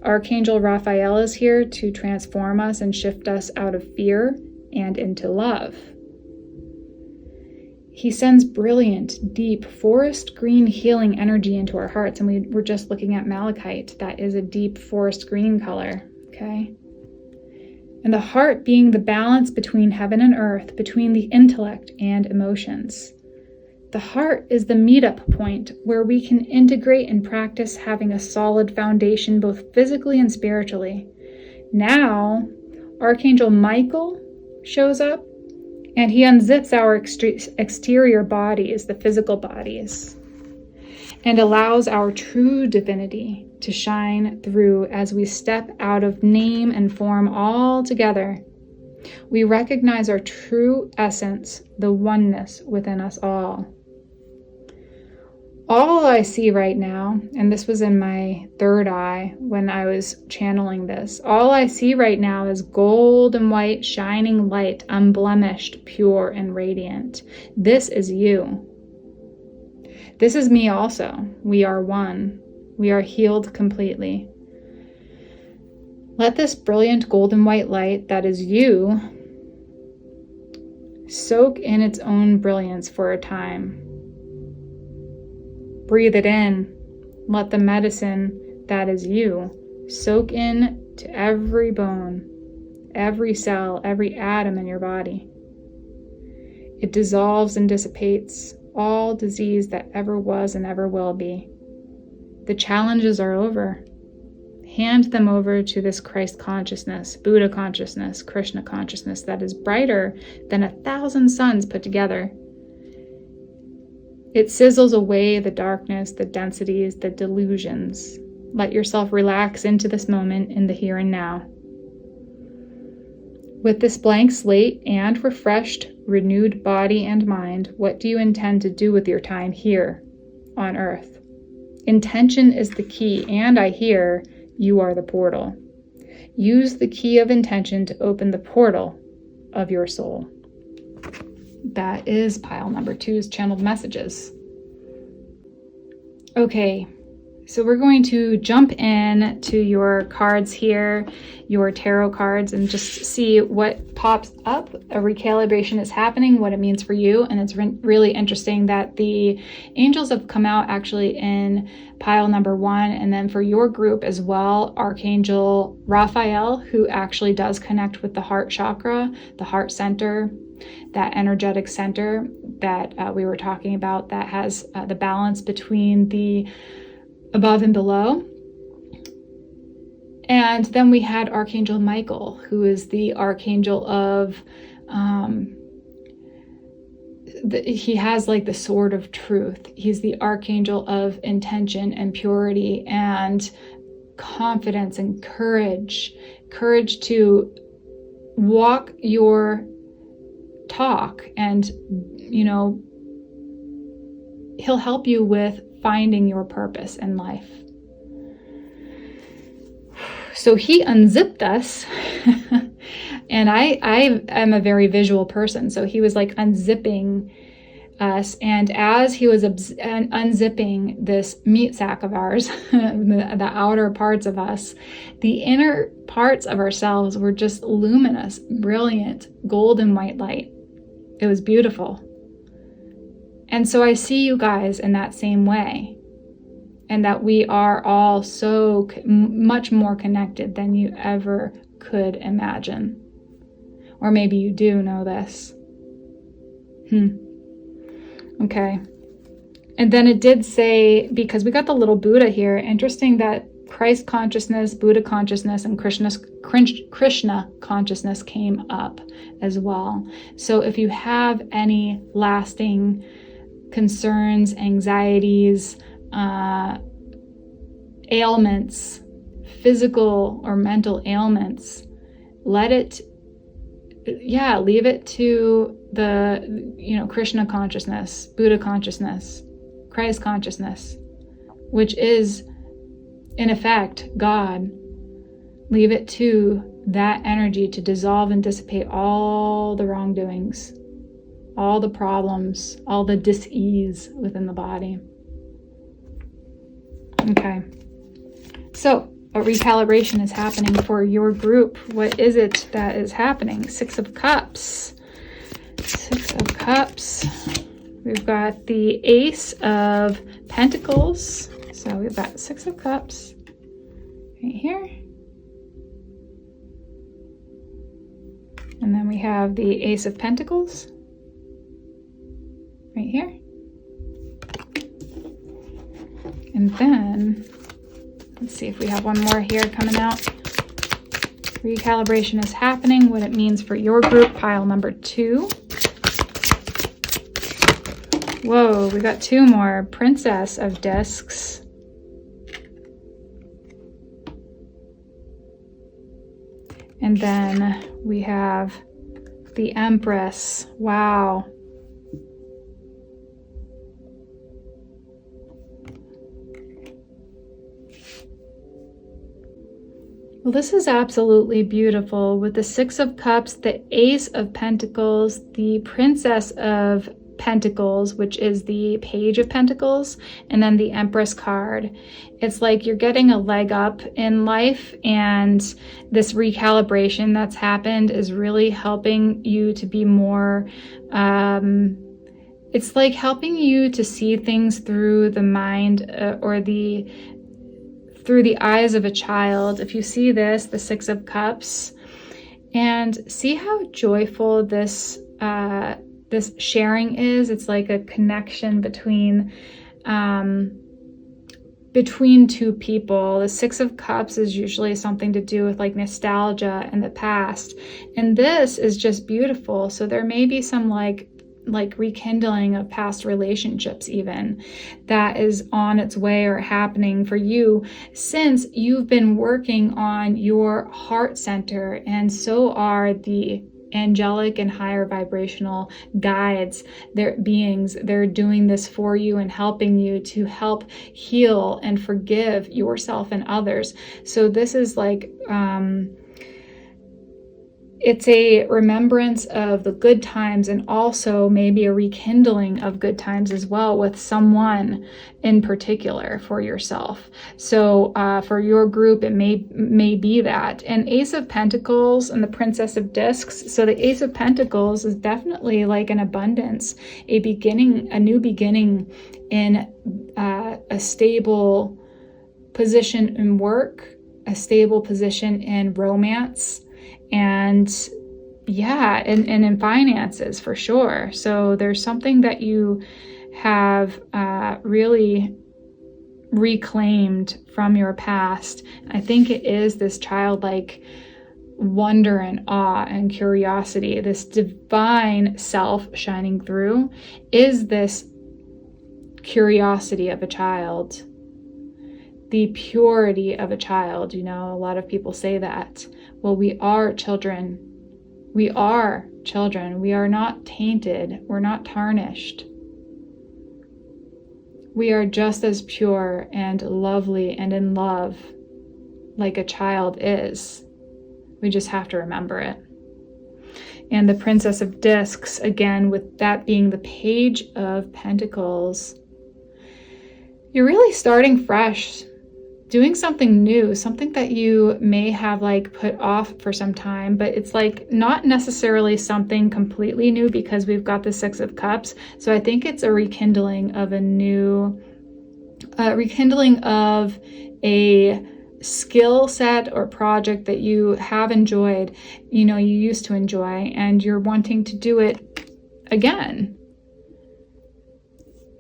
Archangel Raphael is here to transform us and shift us out of fear and into love. He sends brilliant, deep, forest green healing energy into our hearts. And we were just looking at malachite. That is a deep forest green color, okay? And the heart being the balance between heaven and earth, between the intellect and emotions. The heart is the meetup point where we can integrate and practice having a solid foundation both physically and spiritually. Now, Archangel Michael shows up And he unzips our exterior bodies, the physical bodies, and allows our true divinity to shine through as we step out of name and form altogether. We recognize our true essence, the oneness within us all. All I see right now, and this was in my third eye when I was channeling this, all I see right now is gold and white shining light, unblemished, pure, and radiant. This is you. This is me also. We are one. We are healed completely. Let this brilliant golden white light that is you soak in its own brilliance for a time. Breathe it in. Let the medicine that is you soak in to every bone, every cell, every atom in your body. It dissolves and dissipates all disease that ever was and ever will be. The challenges are over. Hand them over to this Christ consciousness, Buddha consciousness, Krishna consciousness that is brighter than 1,000 suns put together. It sizzles away the darkness, the densities, the delusions. Let yourself relax into this moment in the here and now. With this blank slate and refreshed, renewed body and mind, what do you intend to do with your time here on earth? Intention is the key, and I hear you are the portal. Use the key of intention to open the portal of your soul. That is pile number 2's channeled messages. Okay, so we're going to jump in to your cards here, your tarot cards, and just see what pops up. A recalibration is happening, what it means for you. And it's really interesting that the angels have come out actually in pile number 1. And then for your group as well, Archangel Raphael, who actually does connect with the heart chakra, the heart center, that energetic center that we were talking about, that has the balance between the above and below. And then we had Archangel Michael, who is the archangel of, he has like the sword of truth. He's the archangel of intention and purity and confidence and courage to walk your talk. And, you know, he'll help you with finding your purpose in life. So he unzipped us and I am a very visual person. So he was like unzipping us. And as he was unzipping this meat sack of ours, the outer parts of us, the inner parts of ourselves were just luminous, brilliant, golden white light. It was beautiful. And so I see you guys in that same way, and that we are all so much more connected than you ever could imagine. Or maybe you do know this. Okay. And then it did say, because we got the little Buddha here, interesting that Christ consciousness, Buddha consciousness, and Krishna consciousness came up as well. So if you have any lasting concerns, anxieties, ailments, physical or mental ailments, leave it to the, Krishna consciousness, Buddha consciousness, Christ consciousness, which is in effect God. Leave it to that energy to dissolve and dissipate all the wrongdoings, all the problems, all the dis-ease within the body. Okay, so a recalibration is happening for your group. What is it that is happening? 6 of Cups. 6 of Cups. We've got the Ace of Pentacles. So we've got 6 of Cups right here. And then we have the Ace of Pentacles right here. And then, let's see if we have one more here coming out. Recalibration is happening, what it means for your group, pile number 2. Whoa, we got two more. Princess of Discs. And then we have the Empress. Wow. Well, this is absolutely beautiful with the Six of Cups, the Ace of Pentacles, the Princess of Pentacles, which is the Page of Pentacles, and then the Empress card. It's like you're getting a leg up in life, and this recalibration that's happened is really helping you to be more, it's like helping you to see things through the mind or through the eyes of a child. If you see this, the Six of Cups, and see how joyful this sharing is. It's like a connection between two people. The Six of Cups is usually something to do with like nostalgia and the past, and this is just beautiful. So there may be some like rekindling of past relationships even that is on its way or happening for you, since you've been working on your heart center, and so are the angelic and higher vibrational guides, their beings. They're doing this for you and helping you to help heal and forgive yourself and others. So this is like it's a remembrance of the good times, and also maybe a rekindling of good times as well with someone in particular for yourself. So for your group, it may be that. And Ace of Pentacles and the Princess of Discs. So the Ace of Pentacles is definitely like an abundance, a beginning, a new beginning in a stable position in work, a stable position in romance, and yeah, and in finances for sure. So there's something that you have really reclaimed from your past. I think it is this childlike wonder and awe and curiosity, this divine self shining through, is this curiosity of a child, the purity of a child. You know, a lot of people say that. Well, we are children. We are children. We are not tainted. We're not tarnished. We are just as pure and lovely and in love like a child is. We just have to remember it. And the Princess of Discs, again, with that being the Page of Pentacles, you're really starting fresh, doing something new, something that you may have like put off for some time, but it's like not necessarily something completely new because we've got the Six of Cups. So I think it's a rekindling of a new, rekindling of a skill set or project that you have enjoyed, you know, you used to enjoy, and you're wanting to do it again.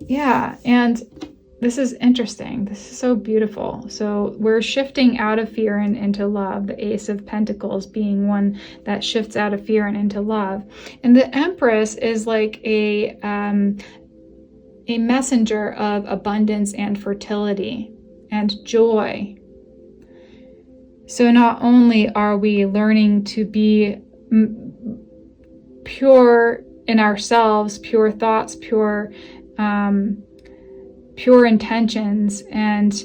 Yeah, and this is interesting. This is so beautiful. So we're shifting out of fear and into love. The Ace of Pentacles being one that shifts out of fear and into love. And the Empress is like a messenger of abundance and fertility and joy. So not only are we learning to be pure in ourselves, pure thoughts, pure intentions, and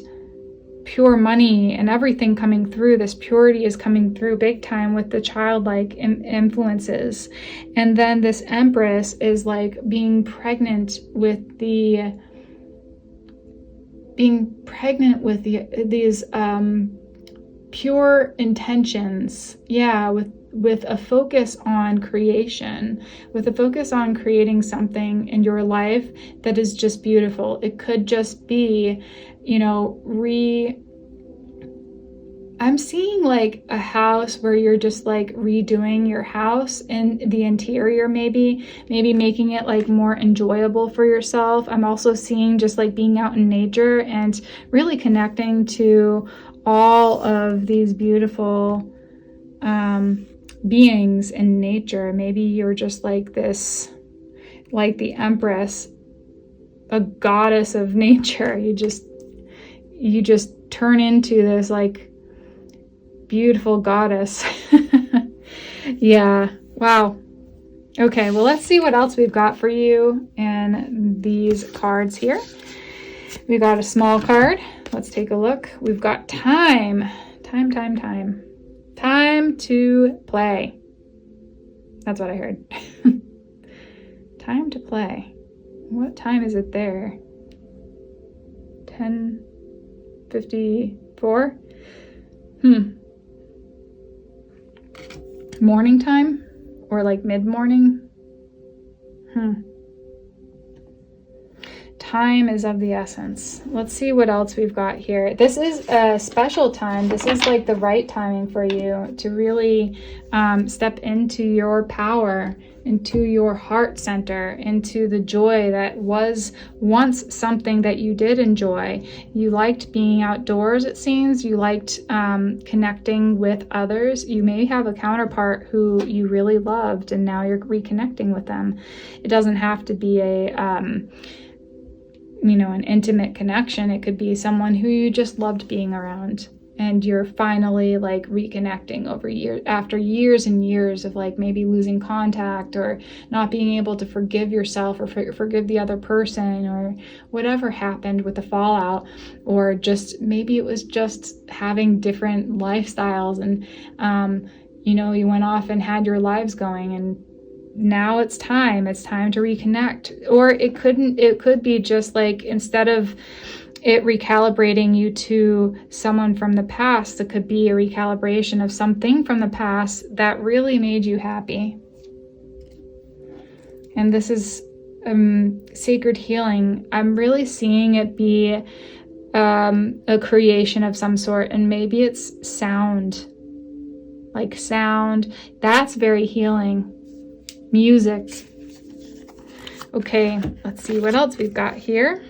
pure money and everything coming through. This purity is coming through big time with the childlike influences. And then this Empress is like being pregnant with these pure intentions. Yeah, with a focus on creation, with a focus on creating something in your life that is just beautiful. It could just be, you know, I'm seeing like a house where you're just like redoing your house and the interior, maybe making it like more enjoyable for yourself. I'm also seeing just like being out in nature and really connecting to all of these beautiful beings in nature. Maybe you're just like this, like the Empress, a goddess of nature. You just turn into this like beautiful goddess. Yeah. Wow. Okay, well, let's see what else we've got for you in these cards here. We got a small card. Let's take a look. We've got time. Time to play. That's what I heard. Time to play. What time is it there? 10:54? Morning time? Or like mid-morning? Time is of the essence. Let's see what else we've got here. This is a special time. This is like the right timing for you to really step into your power, into your heart center, into the joy that was once something that you did enjoy. You liked being outdoors, it seems. You liked connecting with others. You may have a counterpart who you really loved and now you're reconnecting with them. It doesn't have to be an intimate connection. It could be someone who you just loved being around, and you're finally like reconnecting after years and years of like maybe losing contact or not being able to forgive yourself or forgive the other person or whatever happened with the fallout, or just maybe it was just having different lifestyles and you went off and had your lives going, and now it's time to reconnect. Or it could be just like, instead of it recalibrating you to someone from the past, it could be a recalibration of something from the past that really made you happy. And this is sacred healing. I'm really seeing it be a creation of some sort, and maybe it's sound. Like sound, that's very healing. Music. Okay, let's see what else we've got here.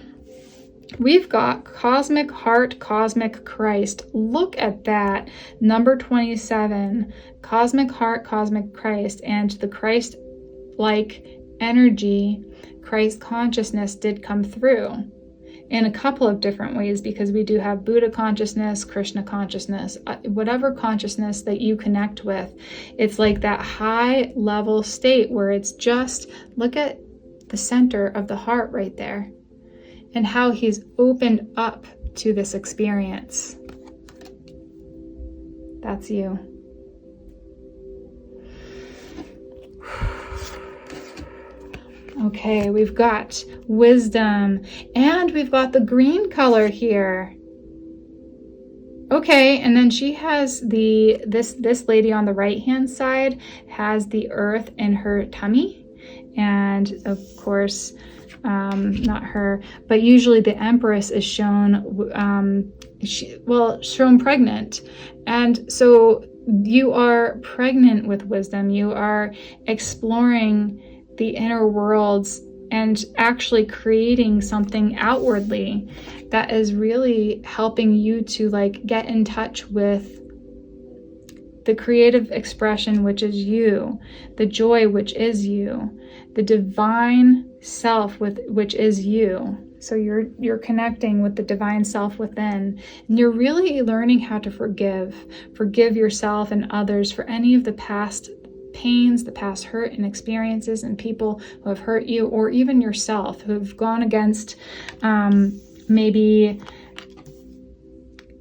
We've got Cosmic Heart, Cosmic Christ. Look at that. Number 27. Cosmic Heart, Cosmic Christ. And the Christ-like energy, Christ consciousness did come through in a couple of different ways, because we do have Buddha consciousness, Krishna consciousness, whatever consciousness that you connect with. It's like that high level state where it's just, look at the center of the heart right there and how he's opened up to this experience. That's you. Okay, we've got wisdom, and we've got the green color here. Okay, and then she has this lady on the right hand side has the earth in her tummy, and of course not her, but usually the Empress is shown shown pregnant. And so you are pregnant with wisdom. You are exploring the inner worlds and actually creating something outwardly that is really helping you to like get in touch with the creative expression, which is you, the joy, which is you, the divine self, which is you. So you're connecting with the divine self within, and you're really learning how to forgive yourself and others for any of the past pains, the past hurt and experiences, and people who have hurt you, or even yourself, who have gone against maybe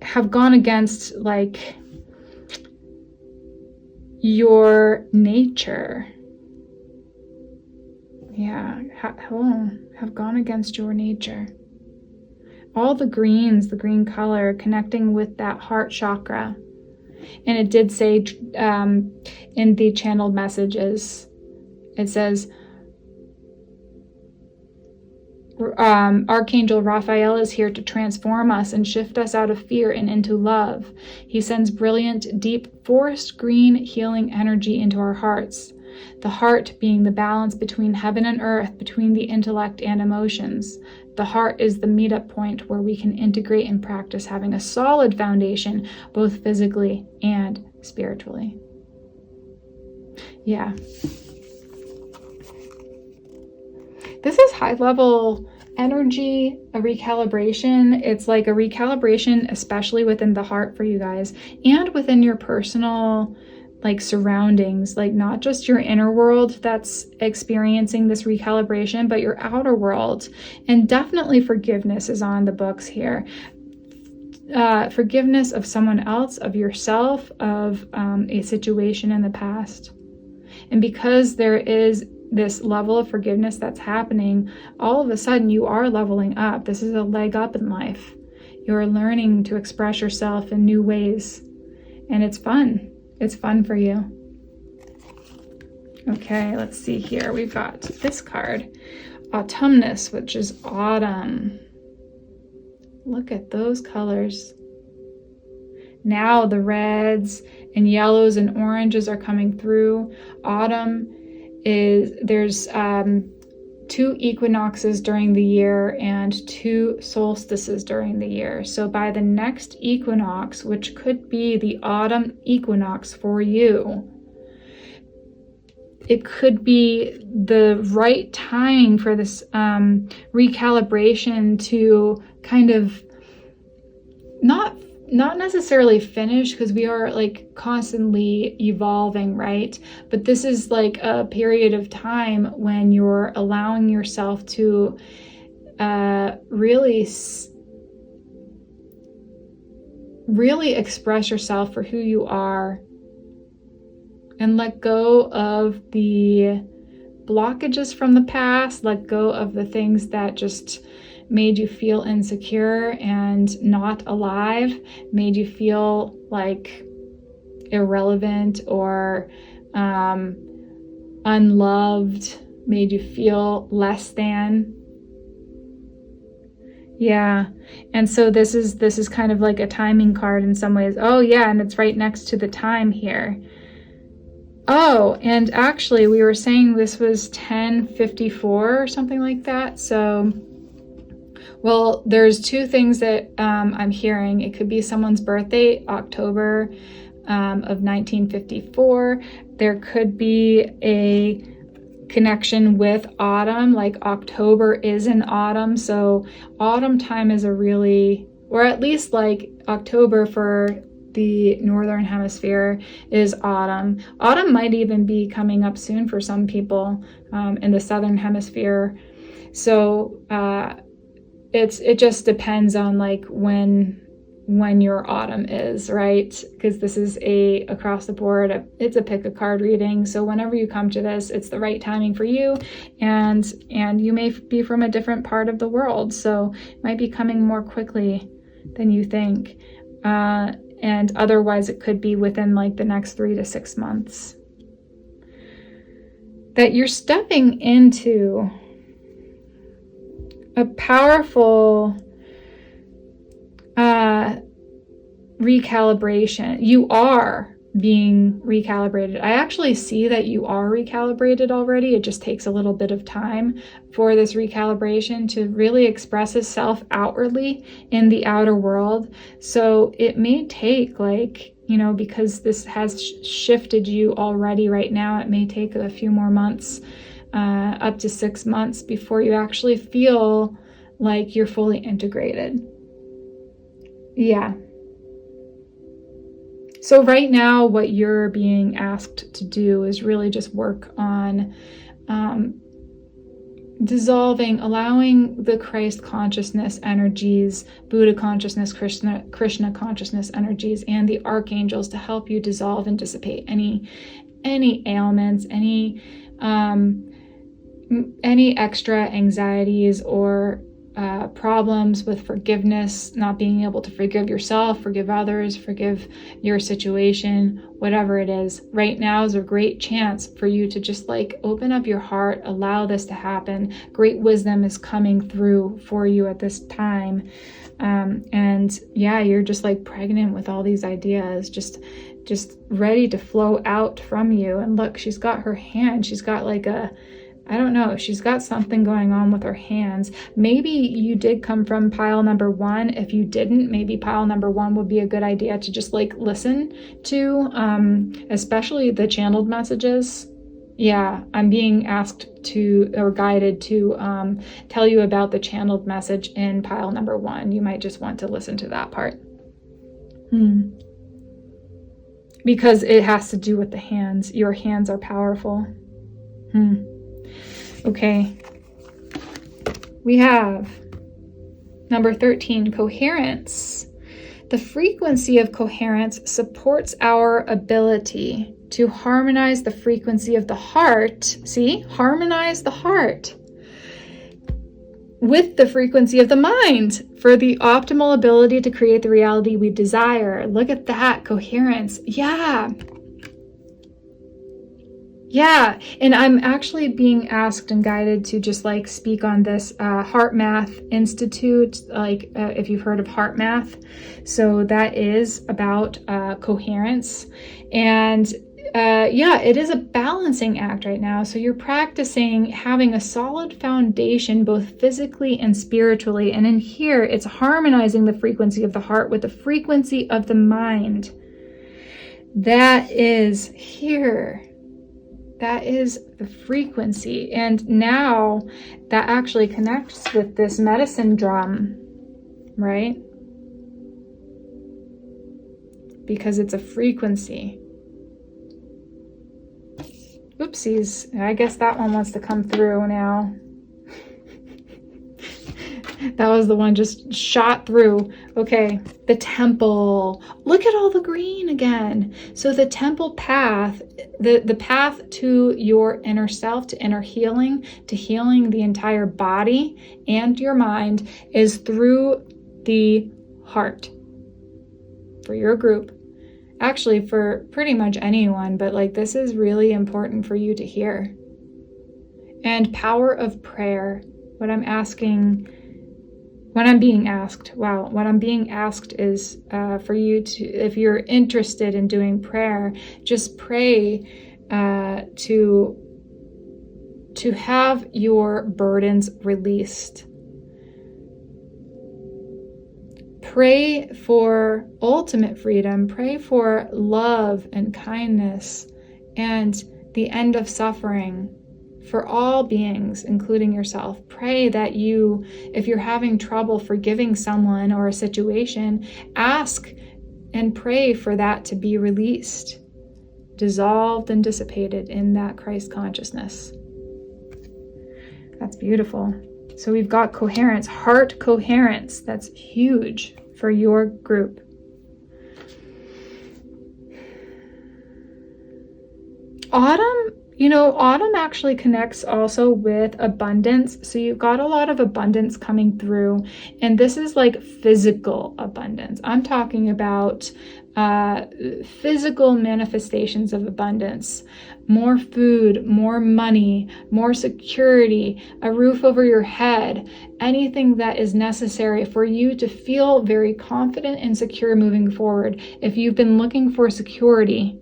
have gone against like your nature. Yeah, have gone against your nature. All the greens, the green color, connecting with that heart chakra. And it did say in the channeled messages, it says, Archangel Raphael is here to transform us and shift us out of fear and into love. He sends brilliant, deep, forest green healing energy into our hearts. The heart being the balance between heaven and earth, between the intellect and emotions. The heart is the meetup point where we can integrate and practice having a solid foundation, both physically and spiritually. Yeah. This is high level energy, a recalibration. It's like a recalibration, especially within the heart for you guys, and within your personal like surroundings, like not just your inner world that's experiencing this recalibration, but your outer world. And definitely forgiveness is on the books here. Forgiveness of someone else, of yourself, of a situation in the past. And because there is this level of forgiveness that's happening, all of a sudden you are leveling up. This is a leg up in life. You're learning to express yourself in new ways. And it's fun. It's fun for you. Okay, let's see here. We've got this card, Autumnus, which is autumn. Look at those colors. Now the reds and yellows and oranges are coming through. Autumn is, there's 2 equinoxes during the year and 2 solstices during the year. So by the next equinox, which could be the autumn equinox for you, it could be the right timing for this recalibration to kind of not necessarily finish, because we are like constantly evolving, right? But this is like a period of time when you're allowing yourself to really express yourself for who you are and let go of the blockages from the past, let go of the things that just made you feel insecure and not alive, made you feel like irrelevant or unloved, made you feel less than. Yeah. And so this is kind of like a timing card in some ways. Oh yeah, and it's right next to the time here. Oh, and actually we were saying this was 1054 or something like that. So well, there's 2 things that I'm hearing. It could be someone's birthday, October of 1954. There could be a connection with autumn, like October is in autumn. So autumn time is a really, or at least like October for the Northern Hemisphere is autumn. Autumn might even be coming up soon for some people in the Southern Hemisphere. So it just depends on like when your autumn is, right? Because this is a across the board, it's a pick a card reading. So whenever you come to this, it's the right timing for you, and you may be from a different part of the world, so it might be coming more quickly than you think. And otherwise it could be within like the next 3 to 6 months that you're stepping into a powerful recalibration. You are being recalibrated. I actually see that you are recalibrated already. It just takes a little bit of time for this recalibration to really express itself outwardly in the outer world. So it may take like, you know, because this has shifted you already right now, it may take a few more months, up to 6 months before you actually feel like you're fully integrated. Yeah. So right now, what you're being asked to do is really just work on dissolving, allowing the Christ consciousness energies, Buddha consciousness, Krishna consciousness energies, and the archangels to help you dissolve and dissipate any ailments, any extra anxieties or problems with forgiveness, not being able to forgive yourself, forgive others, forgive your situation, whatever it is. Right now is a great chance for you to just like open up your heart, allow this to happen. Great wisdom is coming through for you at this time. And yeah, you're just like pregnant with all these ideas, just ready to flow out from you. And look, she's got her hand, she's got like I don't know, she's got something going on with her hands. Maybe you did come from pile number 1. If you didn't, maybe pile number 1 would be a good idea to just like listen to, especially the channeled messages. Yeah, I'm being asked to, or guided to, tell you about the channeled message in pile number 1. You might just want to listen to that part. Because it has to do with the hands. Your hands are powerful. Okay. We have number 13, coherence. The frequency of coherence supports our ability to harmonize the frequency of the heart. See? Harmonize the heart with the frequency of the mind for the optimal ability to create the reality we desire. Look at that coherence. Yeah. Yeah, and I'm actually being asked and guided to just like speak on this Heart Math Institute, like if you've heard of Heart Math. So that is about coherence. And yeah, it is a balancing act right now. So you're practicing having a solid foundation, both physically and spiritually. And in here, it's harmonizing the frequency of the heart with the frequency of the mind. That is here. That is the frequency. And now that actually connects with this medicine drum, right? Because it's a frequency. Oopsies. I guess that one wants to come through now. That was the one just shot through. Okay, the temple. Look at all the green again. So the temple path, the path to your inner self, to inner healing, to healing the entire body and your mind is through the heart. For your group. Actually, for pretty much anyone, but like this is really important for you to hear. And power of prayer. What I'm being asked is for you to, if you're interested in doing prayer, just pray to have your burdens released. Pray for ultimate freedom. Pray for love and kindness and the end of suffering for all beings, including yourself. Pray that you, if you're having trouble forgiving someone or a situation, ask and pray for that to be released, dissolved and dissipated in that Christ consciousness. That's beautiful. So we've got coherence, heart coherence. That's huge for your group. Autumn actually connects also with abundance. So you've got a lot of abundance coming through. And this is like physical abundance. I'm talking about physical manifestations of abundance. More food, more money, more security, a roof over your head, anything that is necessary for you to feel very confident and secure moving forward. If you've been looking for security,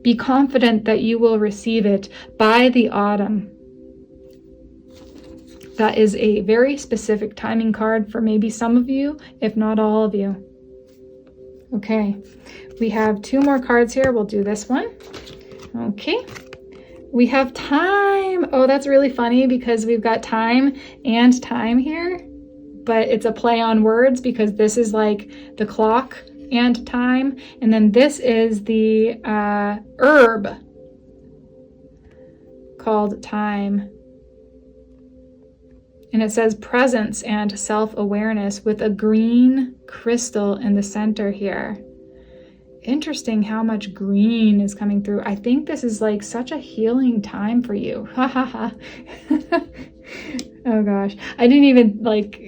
be confident that you will receive it by the autumn. That is a very specific timing card for maybe some of you, if not all of you. Okay, we have 2 more cards here. We'll do this one. Okay, we have time. Oh, that's really funny because we've got time and time here, but it's a play on words because this is like the clock and time, and then this is the herb called time, and it says presence and self-awareness with a green crystal in the center here. Interesting how much green is coming through. I think this is like such a healing time for you. Ha ha ha. Oh gosh, I didn't even like,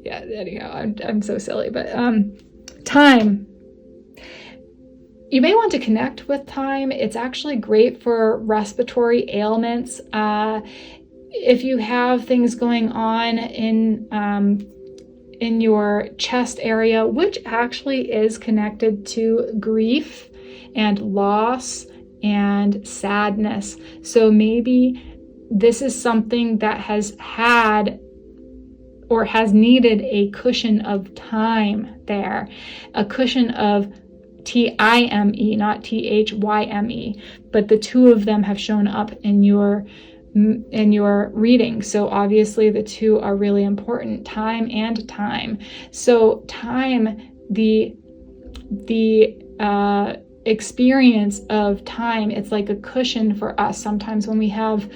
yeah, anyhow, I'm so silly, but time. You may want to connect with time. It's actually great for respiratory ailments. If you have things going on in your chest area, which actually is connected to grief and loss and sadness. So maybe this is something that has had or has needed a cushion of time there, a cushion of T-I-M-E, not T-H-Y-M-E, but the two of them have shown up in your reading. So obviously the two are really important, time and time. So time, the experience of time, it's like a cushion for us. Sometimes when we have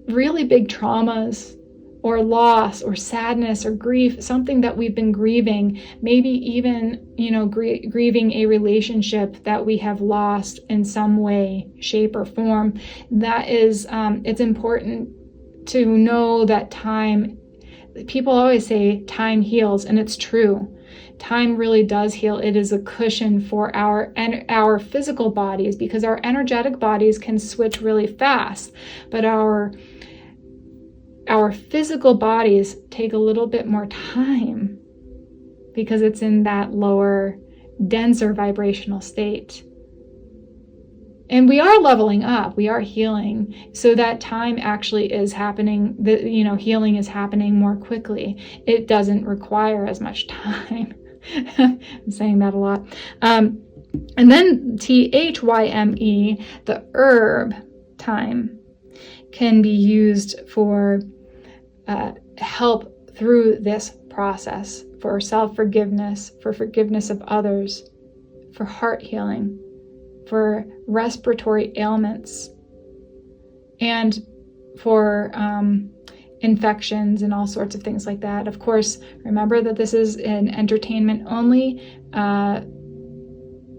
really big traumas or loss or sadness or grief, something that we've been grieving, maybe even, grieving a relationship that we have lost in some way, shape, or form, that is, it's important to know that time, people always say time heals, and it's true. Time really does heal. It is a cushion for our physical bodies, because our energetic bodies can switch really fast, but our physical bodies take a little bit more time because it's in that lower, denser vibrational state. And we are leveling up, we are healing, so that time actually is happening, healing is happening more quickly. It doesn't require as much time. I'm saying that a lot. And then THYME, the herb time, can be used for help through this process, for self-forgiveness, for forgiveness of others, for heart healing, for respiratory ailments, and for infections and all sorts of things like that. Of course, remember that this is an entertainment only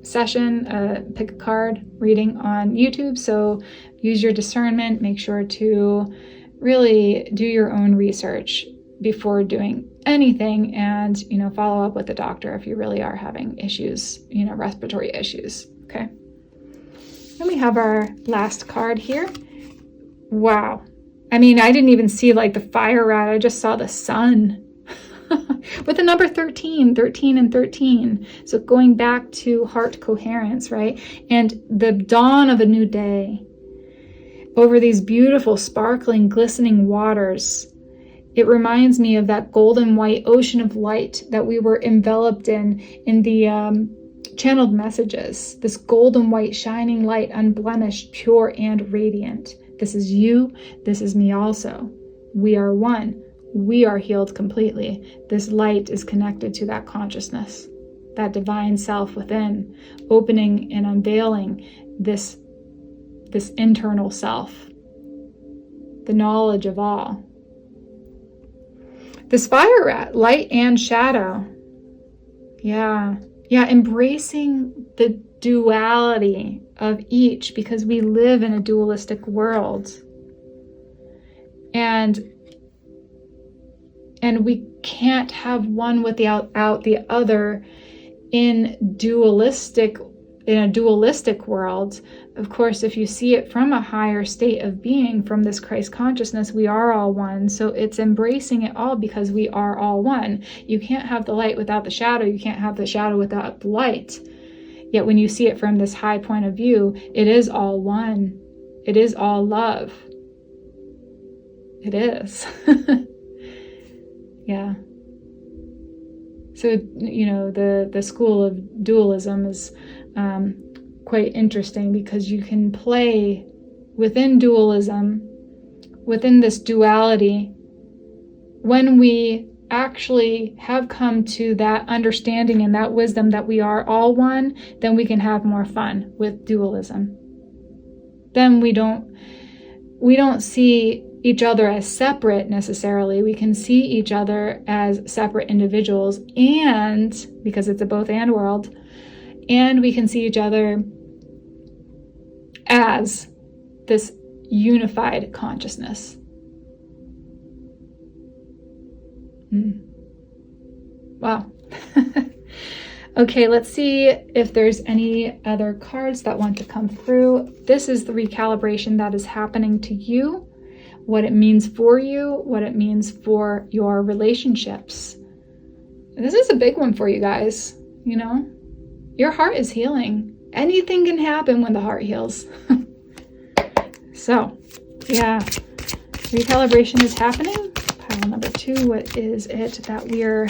session, pick a card reading on YouTube, so use your discernment. Make sure to really do your own research before doing anything, and follow up with the doctor if you really are having issues, respiratory issues. Okay. Then we have our last card here. Wow. I mean, I didn't even see like the fire rat. I just saw the sun with the number 13 and 13. So going back to heart coherence, right? And the dawn of a new day over these beautiful, sparkling, glistening waters. It reminds me of that golden white ocean of light that we were enveloped in the channeled messages. This golden white shining light, unblemished, pure, and radiant. This is you. This is me also. We are one. We are healed completely. This light is connected to that consciousness, that divine self within, opening and unveiling this internal self, the knowledge of all. This fire rat, light and shadow. Yeah, embracing the duality of each, because we live in a dualistic world. And we can't have one without the other in a dualistic world. Of course, if you see it from a higher state of being, from this Christ consciousness, we are all one. So it's embracing it all, because we are all one. You can't have the light without the shadow. You can't have the shadow without the light. Yet when you see it from this high point of view, it is all one. It is all love. It is. Yeah. So, the school of dualism is quite interesting, because you can play within dualism, within this duality. When we actually have come to that understanding and that wisdom that we are all one, then we can have more fun with dualism. Then we don't see each other as separate necessarily. We can see each other as separate individuals, and because it's a both and world, and we can see each other as this unified consciousness. Wow. Okay, let's see if there's any other cards that want to come through. This is the recalibration that is happening to you, what it means for you, what it means for your relationships. This is a big one for you guys, Your heart is healing. Anything can happen when the heart heals. So, yeah, recalibration is happening. Pile number 2, what is it that we're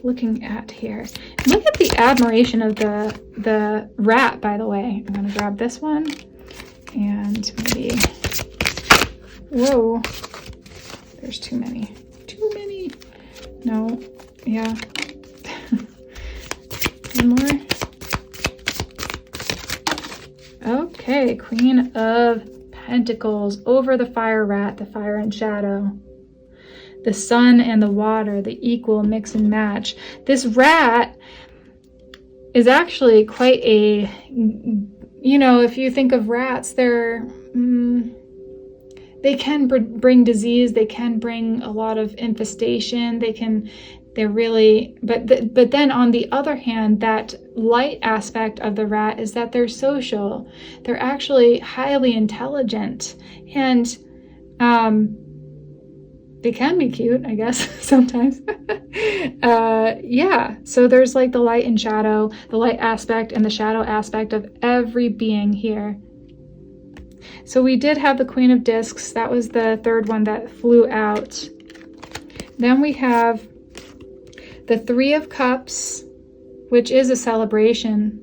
looking at here? Look at the admiration of the rat, by the way. I'm gonna grab this one and maybe, whoa, there's too many. No, yeah. One more. Okay, Queen of Pentacles over the fire rat, the fire and shadow. The sun and the water, the equal mix and match. This rat is actually quite a, you know, if you think of rats, they're, they can bring disease, they can bring a lot of infestation, they're really, but then on the other hand, that light aspect of the rat is that they're social. They're actually highly intelligent, and they can be cute, I guess, sometimes. Yeah, so there's like the light and shadow, the light aspect and the shadow aspect of every being here. So we did have the Queen of Discs. That was the third one that flew out. Then we have the Three of Cups, which is a celebration.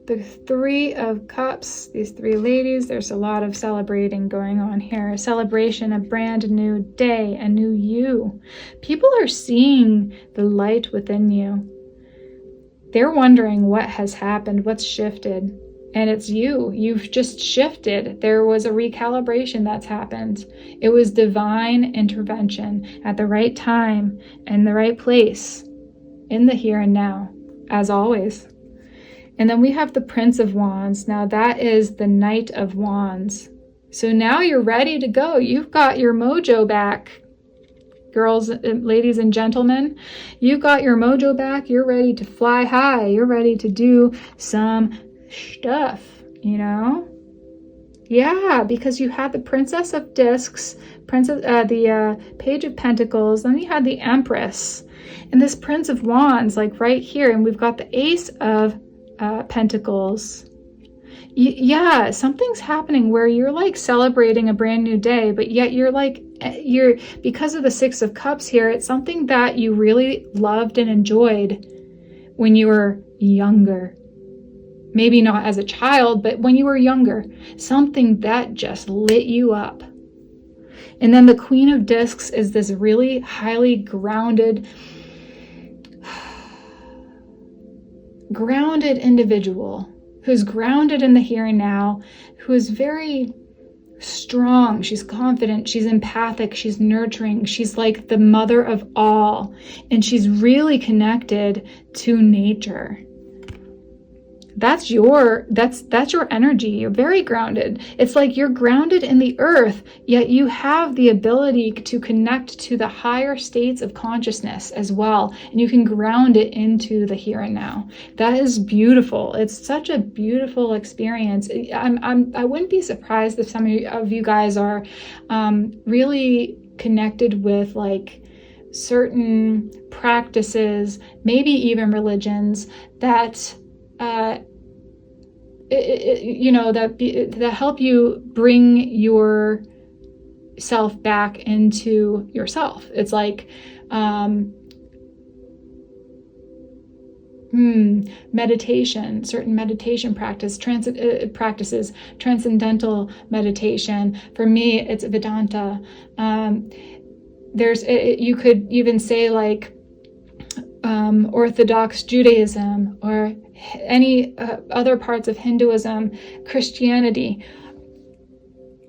The Three of Cups, these three ladies, there's a lot of celebrating going on here. A celebration, a brand new day, a new you. People are seeing the light within you. They're wondering what has happened, what's shifted. And it's you. You've just shifted. There was a recalibration that's happened. It was divine intervention at the right time and the right place in the here and now, as always. And then we have the Prince of Wands. Now that is the Knight of Wands. So now you're ready to go. You've got your mojo back. Girls, ladies and gentlemen, you've got your mojo back. You're ready to fly high. You're ready to do some stuff, you know? Yeah, because you had the Princess of Discs, the Page of Pentacles, then you had the Empress, and this Prince of Wands, like right here, and we've got the Ace of Pentacles. Yeah, something's happening where you're like celebrating a brand new day, but yet you're because of the Six of Cups here, it's something that you really loved and enjoyed when you were younger. Maybe not as a child, but when you were younger, something that just lit you up. And then the Queen of Discs is this really highly grounded individual who's grounded in the here and now, who is very strong. She's confident, she's empathic, she's nurturing, she's like the mother of all, and she's really connected to nature. That's your energy. You're very grounded. It's like you're grounded in the earth, yet you have the ability to connect to the higher states of consciousness as well. And you can ground it into the here and now. That is beautiful. It's such a beautiful experience. I wouldn't be surprised if some of you guys are really connected with like certain practices, maybe even religions that that help you bring yourself back into yourself. It's like meditation, certain meditation practices, transcendental meditation. For me, it's Vedanta. You could even say like Orthodox Judaism or any other parts of Hinduism, Christianity.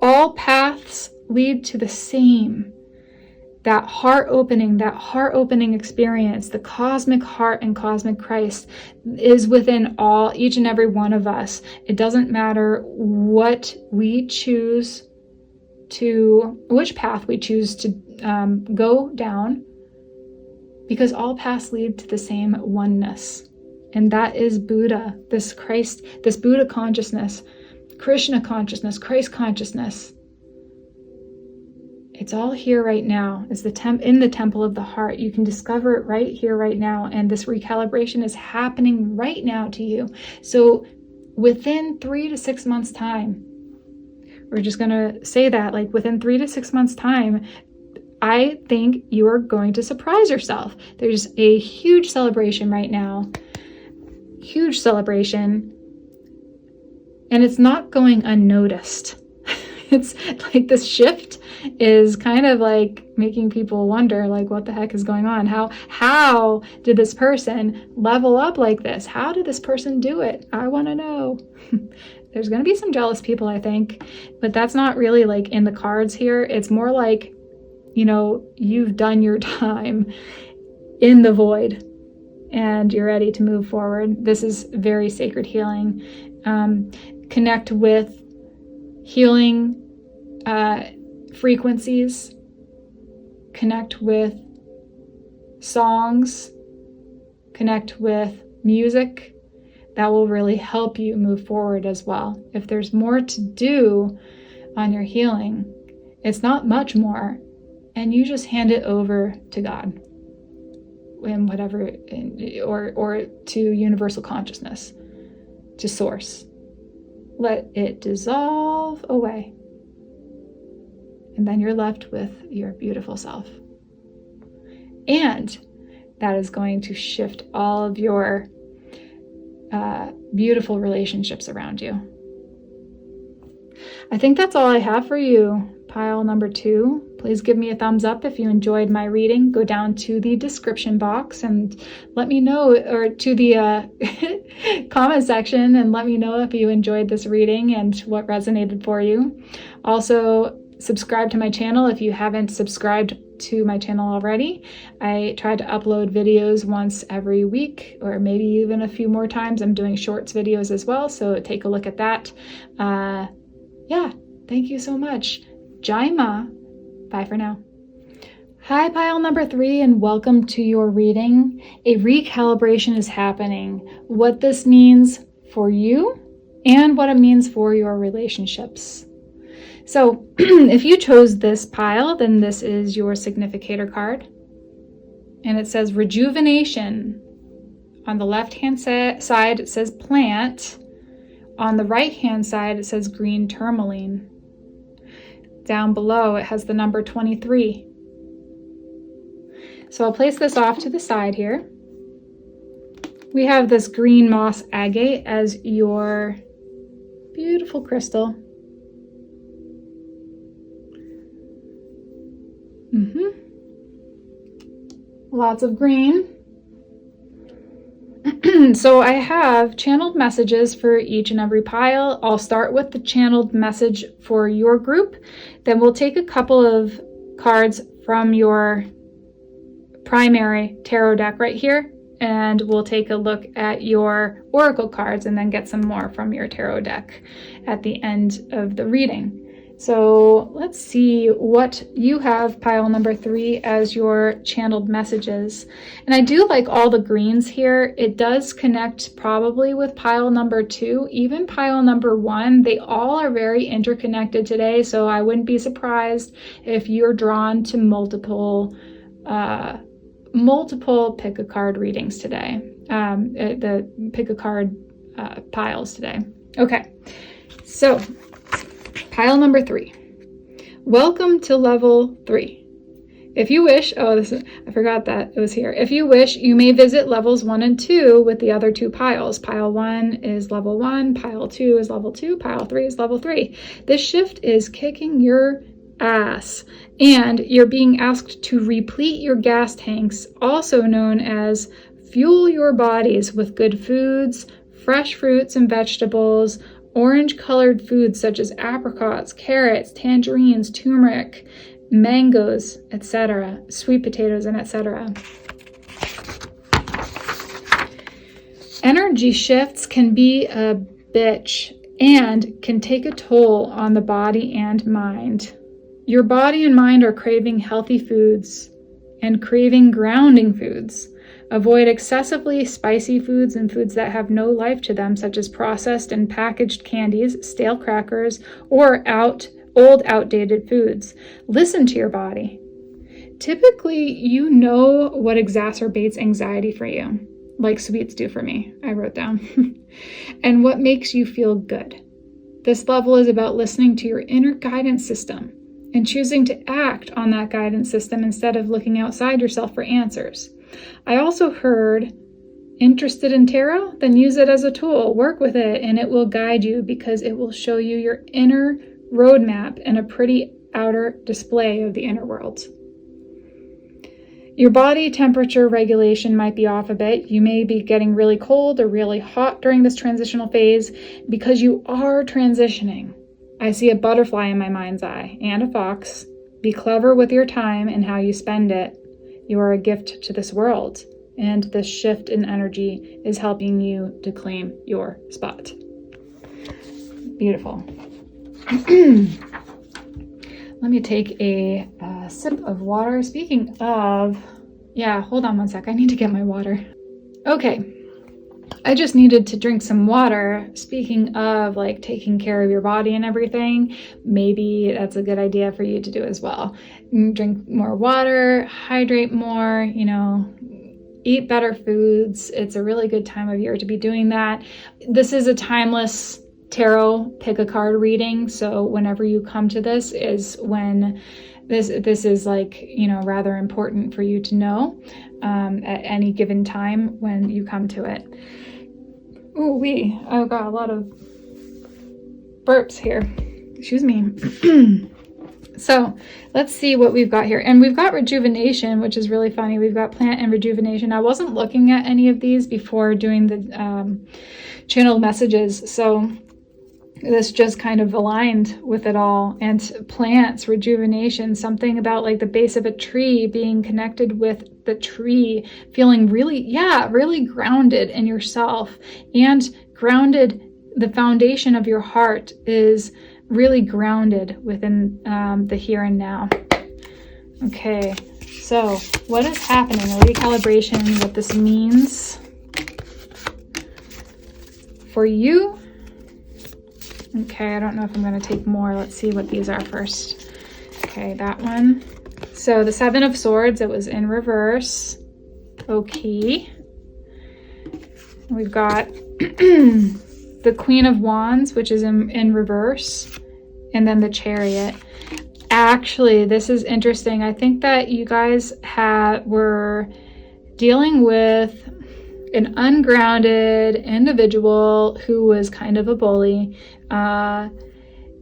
All paths lead to the same, that heart opening experience. The cosmic heart and cosmic Christ is within each and every one of us. It doesn't matter what we choose which path we choose to go down, because all paths lead to the same oneness. And that is Buddha, this Christ, this Buddha consciousness, Krishna consciousness, Christ consciousness. It's all here right now. It's in the temple of the heart. You can discover it right here, right now. And this recalibration is happening right now to you. So within 3 to 6 months time, we're just going to say that, like within 3 to 6 months time, I think you are going to surprise yourself. There's a huge celebration right now. Huge celebration. And it's not going unnoticed. It's like this shift is kind of like making people wonder, like, what the heck is going on? How did this person level up like this? How did this person do it? I want to know. There's going to be some jealous people, I think, but that's not really like in the cards here. It's more like, you know, you've done your time in the void and you're ready to move forward. This is very sacred healing. Connect with healing frequencies, connect with songs, connect with music. That will really help you move forward as well. If there's more to do on your healing, it's not much more, and you just hand it over to God and whatever, or to universal consciousness, to source. Let it dissolve away. And then you're left with your beautiful self. And that is going to shift all of your beautiful relationships around you. I think that's all I have for you, pile number 2. Please give me a thumbs up if you enjoyed my reading. Go down to the description box and let me know, or to the comment section, and let me know if you enjoyed this reading and what resonated for you. Also, subscribe to my channel if you haven't subscribed to my channel already. I try to upload videos once every week, or maybe even a few more times. I'm doing shorts videos as well, so take a look at that. Yeah, thank you so much. Jai Ma. Bye for now. Hi, pile number 3, and welcome to your reading. A recalibration is happening. What this means for you and what it means for your relationships. So if you chose this pile, then this is your significator card. And it says Rejuvenation. On the left-hand side, it says plant. On the right-hand side, it says green tourmaline. Down below, it has the number 23. So I'll place this off to the side here. We have this green moss agate as your beautiful crystal. Lots of green. So I have channeled messages for each and every pile. I'll start with the channeled message for your group. Then we'll take a couple of cards from your primary tarot deck right here, and we'll take a look at your oracle cards and then get some more from your tarot deck at the end of the reading. So let's see what you have, pile number 3, as your channeled messages. And I do like all the greens here. It does connect probably with pile number 2, even pile number 1. They all are very interconnected today, so I wouldn't be surprised if you're drawn to multiple pick a card readings today. The pick a card piles today. Okay, so pile number 3. Welcome to level 3. If you wish, I forgot that it was here. If you wish, you may visit levels 1 and 2 with the other 2 piles. Pile 1 is level 1, pile 2 is level 2, pile 3 is level 3. This shift is kicking your ass, and you're being asked to replete your gas tanks, also known as fuel your bodies with good foods, fresh fruits and vegetables, orange-colored foods such as apricots, carrots, tangerines, turmeric, mangoes, etc., sweet potatoes, and etc. Energy shifts can be a bitch and can take a toll on the body and mind. Your body and mind are craving healthy foods and craving grounding foods. Avoid excessively spicy foods and foods that have no life to them, such as processed and packaged candies, stale crackers, or old outdated foods. Listen to your body. Typically, you know what exacerbates anxiety for you, like sweets do for me, I wrote down, and what makes you feel good. This level is about listening to your inner guidance system. and choosing to act on that guidance system instead of looking outside yourself for answers. I also heard, interested in tarot? Then use it as a tool. Work with it and it will guide you because it will show you your inner roadmap and a pretty outer display of the inner world. Your body temperature regulation might be off a bit. You may be getting really cold or really hot during this transitional phase because you are transitioning. I see a butterfly in my mind's eye and a fox. Be clever with your time and how you spend it. You are a gift to this world, and this shift in energy is helping you to claim your spot. Beautiful. Let me take a sip of water. Speaking of, hold on one sec. I need to get my water. Okay. I just needed to drink some water. Speaking of like taking care of your body and everything, maybe that's a good idea for you to do as well. Drink more water, hydrate more, eat better foods. It's a really good time of year to be doing that. This is a timeless tarot pick a card reading. So whenever you come to this is when this is like, rather important for you to know at any given time when you come to it. Ooh, I've got a lot of burps here. Excuse me. So let's see what we've got here. And we've got Rejuvenation, which is really funny. We've got Plant and Rejuvenation. I wasn't looking at any of these before doing the channeled messages. So this just kind of aligned with it all. And plants, rejuvenation, something about like the base of a tree, being connected with the tree, feeling really grounded in yourself and grounded. The foundation of your heart is really grounded within the here and now. Okay, so what is happening? A recalibration, what this means for you. Okay, I don't know if I'm going to take more. Let's see what these are first. Okay, that one. So the Seven of Swords, it was in reverse. Okay. We've got the Queen of Wands, which is in reverse. And then the Chariot. Actually, this is interesting. I think that you guys were dealing with an ungrounded individual who was kind of a bully.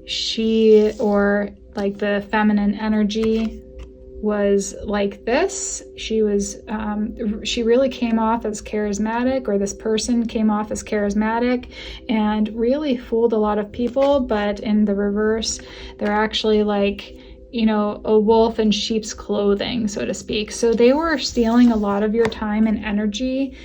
She, or like the feminine energy, was like this. She was, she really came off as charismatic, or this person came off as charismatic and really fooled a lot of people. But in the reverse, they're actually like, a wolf in sheep's clothing, so to speak. So they were stealing a lot of your time and energy.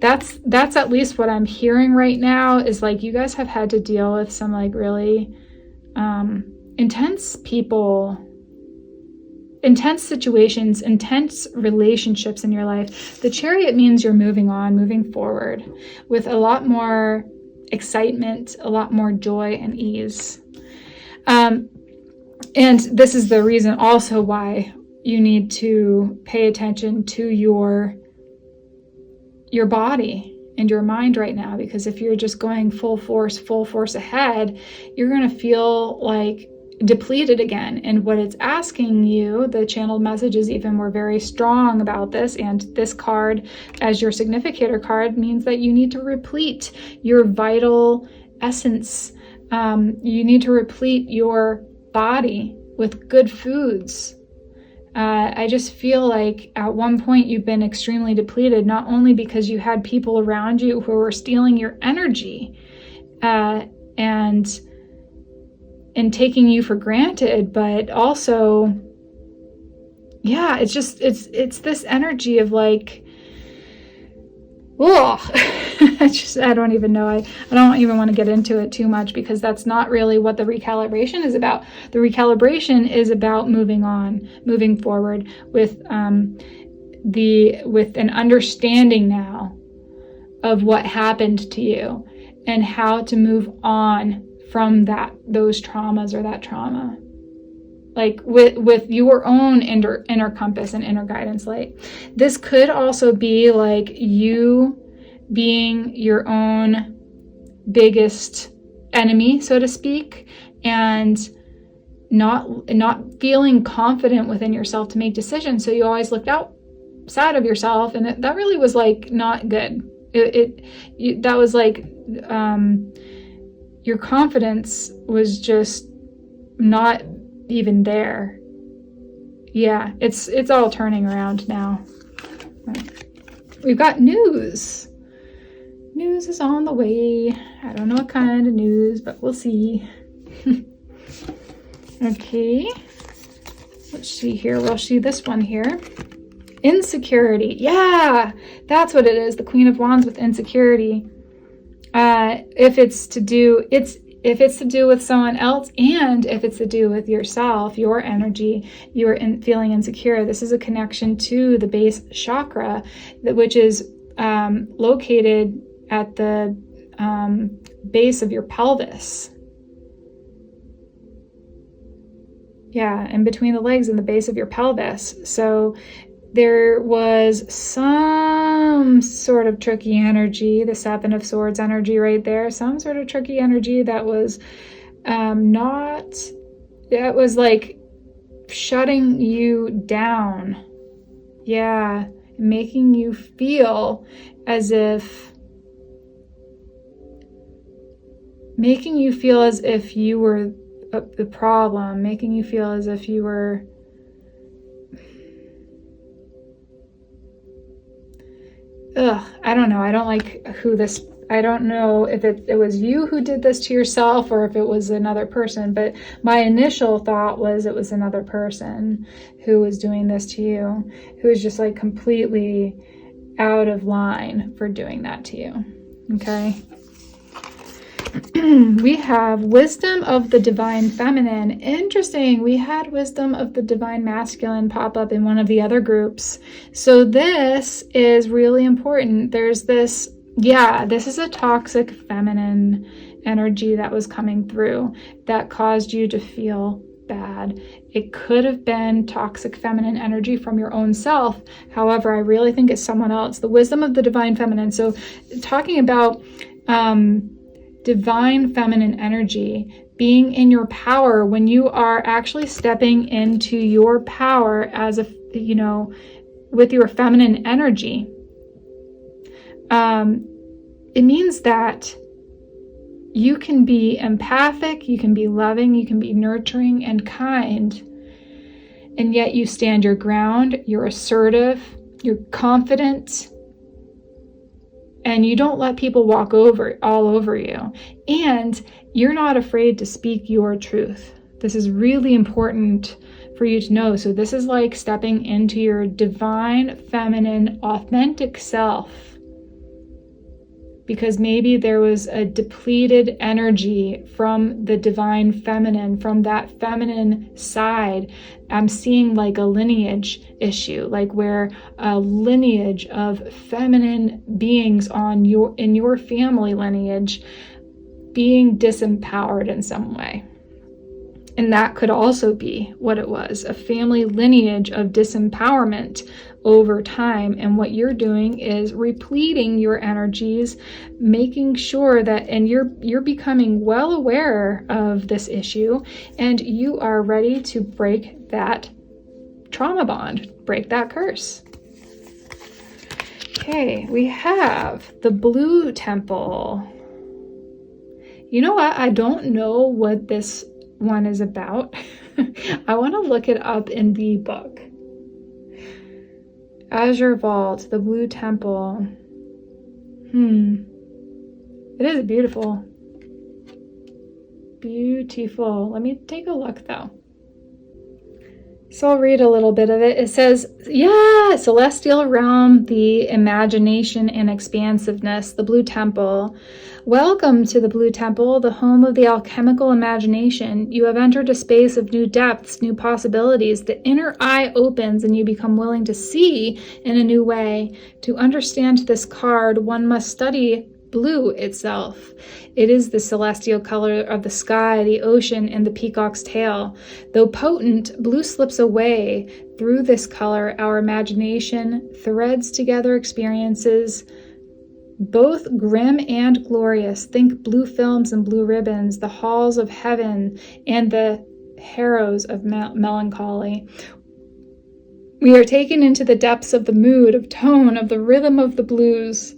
That's at least what I'm hearing right now, is like you guys have had to deal with some like really intense people, intense situations, intense relationships in your life. The Chariot means you're moving on, moving forward with a lot more excitement, a lot more joy and ease. And this is the reason also why you need to pay attention to your body and your mind right now, because if you're just going full force ahead, you're going to feel like depleted again. And what it's asking you, the channeled messages even were very strong about this, and this card as your significator card means that you need to replete your vital essence. You need to replete your body with good foods. I just feel like at one point you've been extremely depleted, not only because you had people around you who were stealing your energy and taking you for granted, but also, it's this energy of like, I don't even know. I don't even want to get into it too much, because that's not really what the recalibration is about. The recalibration is about moving on, moving forward with an understanding now of what happened to you and how to move on from those traumas or that trauma. Like with your own inner compass and inner guidance light. This could also be like you being your own biggest enemy, so to speak, and not feeling confident within yourself to make decisions. So you always looked outside of yourself, and that really was like not good. That was like your confidence was just not even there. Yeah, it's all turning around now. We've got news. News is on the way. I don't know what kind of news, but we'll see. Okay. Let's see here. We'll see this one here. Insecurity. Yeah, that's what it is. The Queen of Wands with insecurity. If it's to do with someone else, and if it's to do with yourself, your energy, you're feeling insecure. This is a connection to the base chakra, which is located at the base of your pelvis. Yeah, in between the legs and the base of your pelvis. So there was some sort of tricky energy, the Seven of Swords energy right there, some sort of tricky energy that was it was like shutting you down. Yeah, making you feel as if you were the problem, making you feel as if you were I don't know. I don't like I don't know if it was you who did this to yourself or if it was another person, but my initial thought was it was another person who was doing this to you, who was just like completely out of line for doing that to you. Okay. We have wisdom of the divine feminine. Interesting. We had wisdom of the divine masculine pop up in one of the other groups. So this is really important. There's this, this is a toxic feminine energy that was coming through that caused you to feel bad. It could have been toxic feminine energy from your own self. However, I really think it's someone else. The wisdom of the divine feminine. So talking about divine feminine energy, being in your power, when you are actually stepping into your power as with your feminine energy, it means that you can be empathic, you can be loving, you can be nurturing and kind, and yet you stand your ground, you're assertive, you're confident, and you don't let people walk all over you. And you're not afraid to speak your truth. This is really important for you to know. So this is like stepping into your divine, feminine, authentic self. Because maybe there was a depleted energy from the divine feminine, from that feminine side. I'm seeing like a lineage issue, like where a lineage of feminine beings in your family lineage being disempowered in some way. And that could also be what it was, a family lineage of disempowerment over time. And what you're doing is repleting your energies, making sure that, and you're becoming well aware of this issue, and you are ready to break that trauma bond, break that curse. Okay, we have the Blue Temple. You know what? I don't know what this one is about. I want to look it up in the book. Azure Vault, the Blue Temple. It is beautiful. Beautiful. Let me take a look though. So I'll read a little bit of it. It says, celestial realm, the imagination and expansiveness, the Blue Temple. Welcome to the Blue Temple, the home of the alchemical imagination. You have entered a space of new depths, new possibilities. The inner eye opens and you become willing to see in a new way. To understand this card, one must study blue itself. It is the celestial color of the sky, the ocean, and the peacock's tail. Though potent, blue slips away. Through this color, our imagination threads together experiences both grim and glorious. Think blue films and blue ribbons, the halls of heaven and the harrows of melancholy. We are taken into the depths of the mood, of tone, of the rhythm of the blues.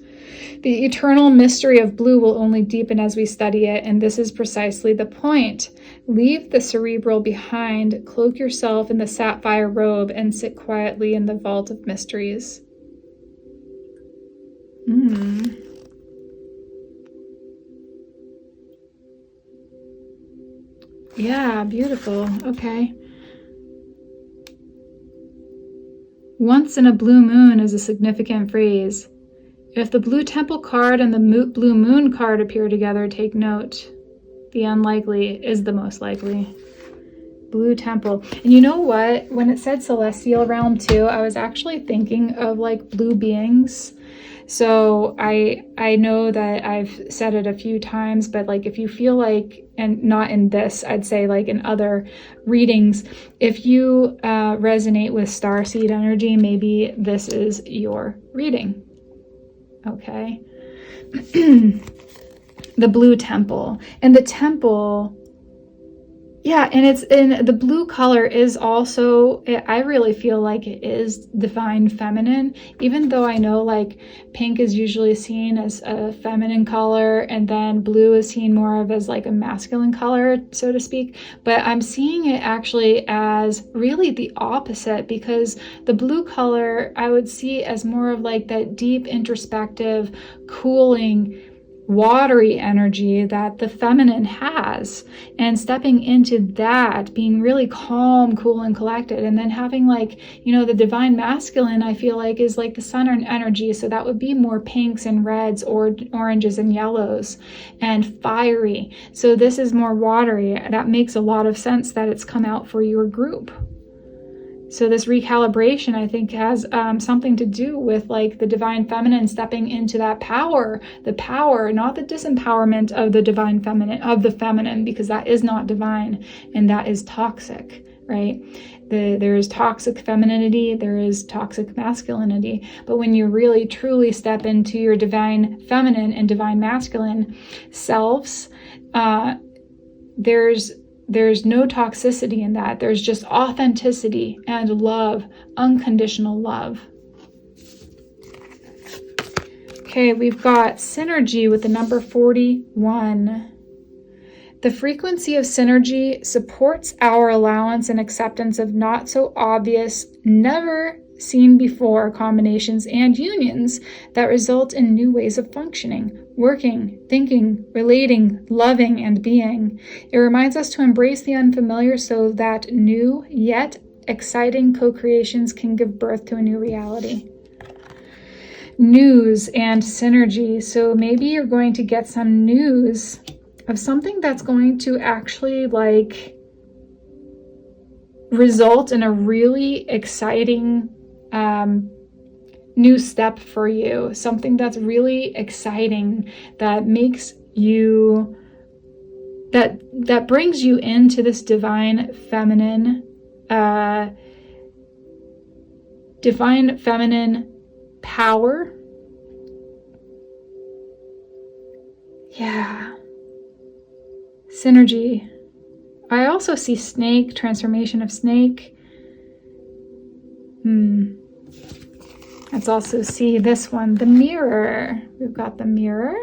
The eternal mystery of blue will only deepen as we study it, and this is precisely the point. Leave the cerebral behind, cloak yourself in the sapphire robe, and sit quietly in the vault of mysteries. Yeah, beautiful. Okay. Once in a blue moon is a significant phrase. If the blue temple card and the blue moon card appear together, take note. The unlikely is the most likely. Blue temple. And you know what? When it said celestial realm too, I was actually thinking of like blue beings. So I know that I've said it a few times, but like if you feel like, and not in this, I'd say like in other readings, if you resonate with starseed energy, maybe this is your reading. Okay. The blue temple. And the temple, yeah, and it's in the blue color is also, I really feel like it is divine feminine, even though I know like pink is usually seen as a feminine color and then blue is seen more of as like a masculine color, so to speak. But I'm seeing it actually as really the opposite, because the blue color I would see as more of like that deep introspective, cooling, watery energy that the feminine has, and stepping into that, being really calm, cool, and collected, and then having like, you know, the divine masculine I feel like is like the sun energy, so that would be more pinks and reds or oranges and yellows and fiery. So this is more watery. That makes a lot of sense that it's come out for your group. So this recalibration, I think, has something to do with like the divine feminine stepping into that power, the power, not the disempowerment of the divine feminine, of the feminine, because that is not divine and that is toxic, right? There is toxic femininity, there is toxic masculinity. But when you really truly step into your divine feminine and divine masculine selves, there's no toxicity in that. There's just authenticity and love, unconditional love. Okay, we've got synergy with the number 41. The frequency of synergy supports our allowance and acceptance of not so obvious, never seen before combinations and unions that result in new ways of functioning, working, thinking, relating, loving, and being. It reminds us to embrace the unfamiliar so that new yet exciting co-creations can give birth to a new reality. News and synergy. So maybe you're going to get some news of something that's going to actually like result in a really exciting new step for you, something that's really exciting, that makes you, that brings you into this divine feminine power. Yeah. Synergy. I also see snake, transformation of snake. Let's also see this one, the mirror. We've got the mirror.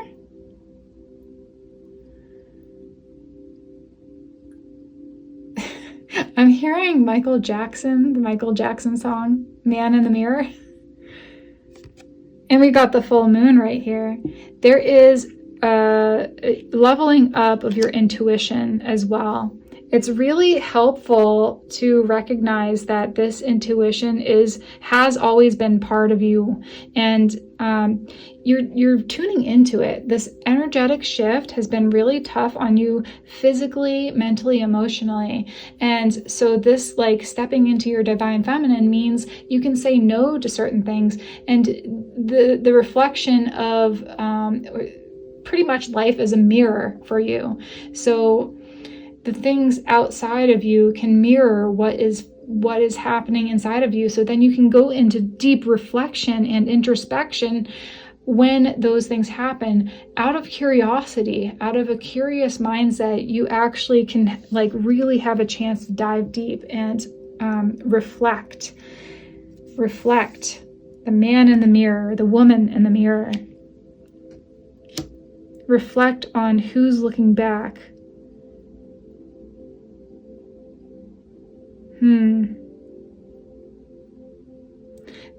I'm hearing Michael Jackson, the Michael Jackson song, Man in the Mirror. And we got the full moon right here. There is a leveling up of your intuition as well. It's really helpful to recognize that this intuition has always been part of you, and you're tuning into it. This energetic shift has been really tough on you physically, mentally, emotionally, and so this like stepping into your divine feminine means you can say no to certain things, and the reflection of pretty much life is a mirror for you. So the things outside of you can mirror what is happening inside of you. So then you can go into deep reflection and introspection when those things happen, out of curiosity, out of a curious mindset, you actually can like really have a chance to dive deep and reflect the man in the mirror, the woman in the mirror. Reflect on who's looking back.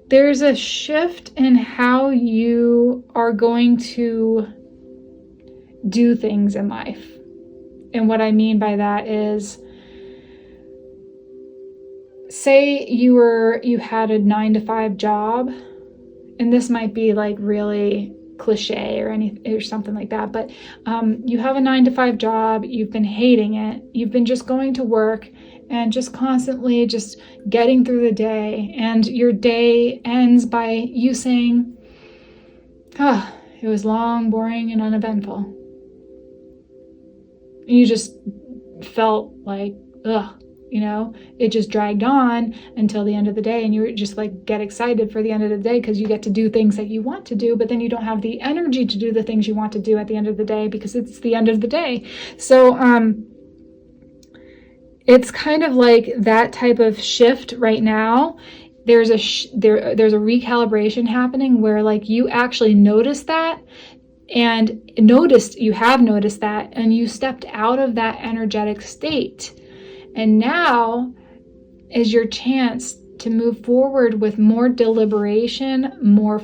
There's a shift in how you are going to do things in life. And what I mean by that is, say you had a 9-to-5 job, and this might be like really cliche or something like that, but you have a 9-to-5 job, you've been hating it, you've been just going to work and just constantly just getting through the day, and your day ends by you saying, it was long, boring, and uneventful. And you just felt like, it just dragged on until the end of the day, and you just like get excited for the end of the day because you get to do things that you want to do, but then you don't have the energy to do the things you want to do at the end of the day because it's the end of the day. So it's kind of like that type of shift right now. There's a recalibration happening where like you actually noticed that, and you have noticed that, and you stepped out of that energetic state. And now is your chance to move forward with more deliberation, more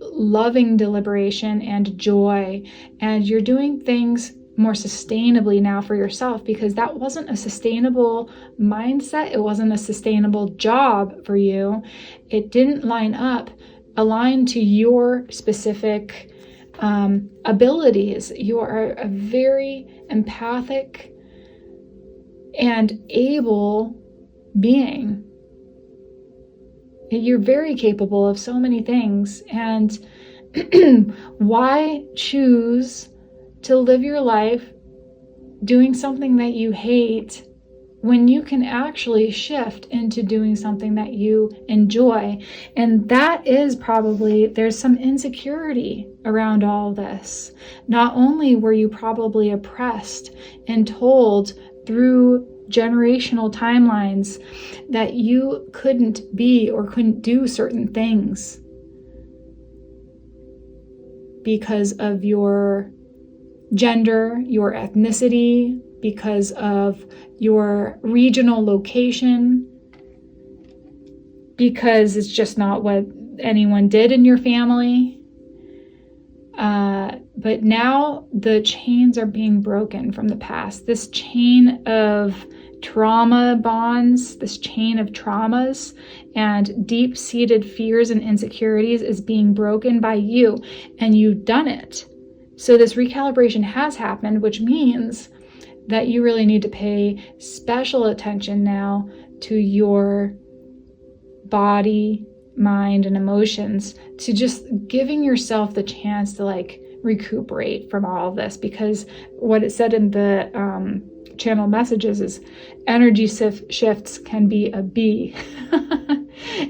loving deliberation and joy. And you're doing things more sustainably now for yourself, because that wasn't a sustainable mindset. It wasn't a sustainable job for you. It didn't align to your specific abilities. You are a very empathic and able being. You're very capable of so many things. And why choose to live your life doing something that you hate when you can actually shift into doing something that you enjoy? And that is probably, there's some insecurity around all this. Not only were you probably oppressed and told through generational timelines that you couldn't be or couldn't do certain things because of your gender, your ethnicity, because of your regional location, because it's just not what anyone did in your family. But now the chains are being broken from the past. This chain of trauma bonds, this chain of traumas and deep-seated fears and insecurities is being broken by you, and you've done it. So this recalibration has happened, which means that you really need to pay special attention now to your body, mind, and emotions, to just giving yourself the chance to like recuperate from all of this. Because what it said in the channel messages is energy shifts can be a bee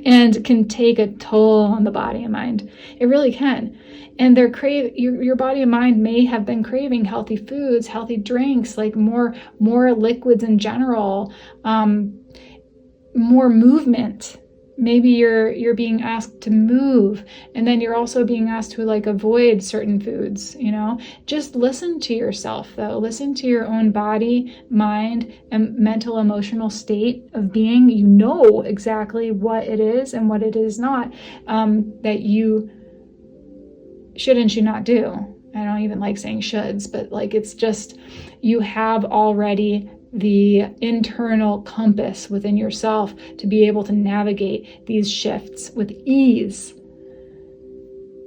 and can take a toll on the body and mind. It really can. And your body and mind may have been craving healthy foods, healthy drinks, like more liquids in general, more movement. Maybe you're being asked to move, and then you're also being asked to like avoid certain foods, Just listen to yourself though. Listen to your own body, mind, and mental, emotional state of being. You know exactly what it is and what it is not, that you should and should not do. I don't even like saying shoulds, but like it's just, you have already the internal compass within yourself to be able to navigate these shifts with ease.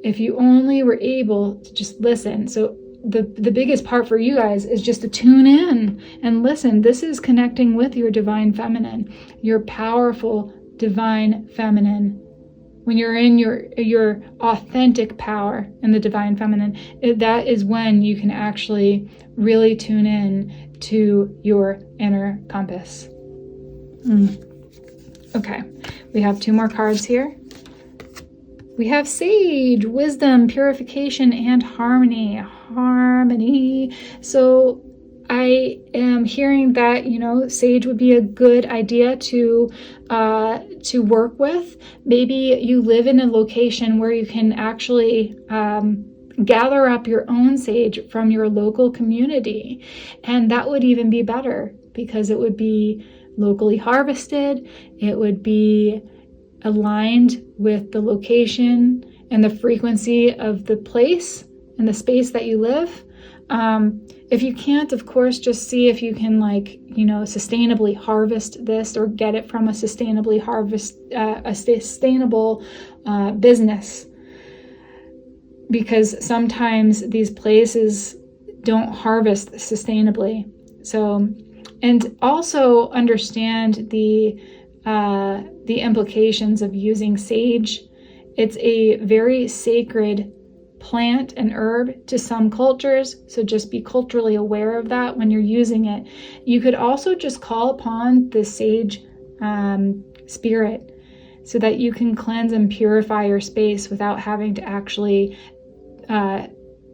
If you only were able to just listen. So the biggest part for you guys is just to tune in and listen. This is connecting with your divine feminine, your powerful divine feminine. When you're in your authentic power in the divine feminine, that is when you can actually really tune in to your inner compass. Okay, we have 2 more cards here. We have sage, wisdom, purification, and harmony. Harmony. So I am hearing that, you know, sage would be a good idea to work with. Maybe you live in a location where you can actually gather up your own sage from your local community. And that would even be better because it would be locally harvested. It would be aligned with the location and the frequency of the place and the space that you live. If you can't, of course, just see if you can, like, you know, sustainably harvest this or get it from a sustainable business. Because sometimes these places don't harvest sustainably. So, and also understand the implications of using sage. It's a very sacred plant and herb to some cultures, so just be culturally aware of that when you're using it. You could also just call upon the sage spirit so that you can cleanse and purify your space without having to actually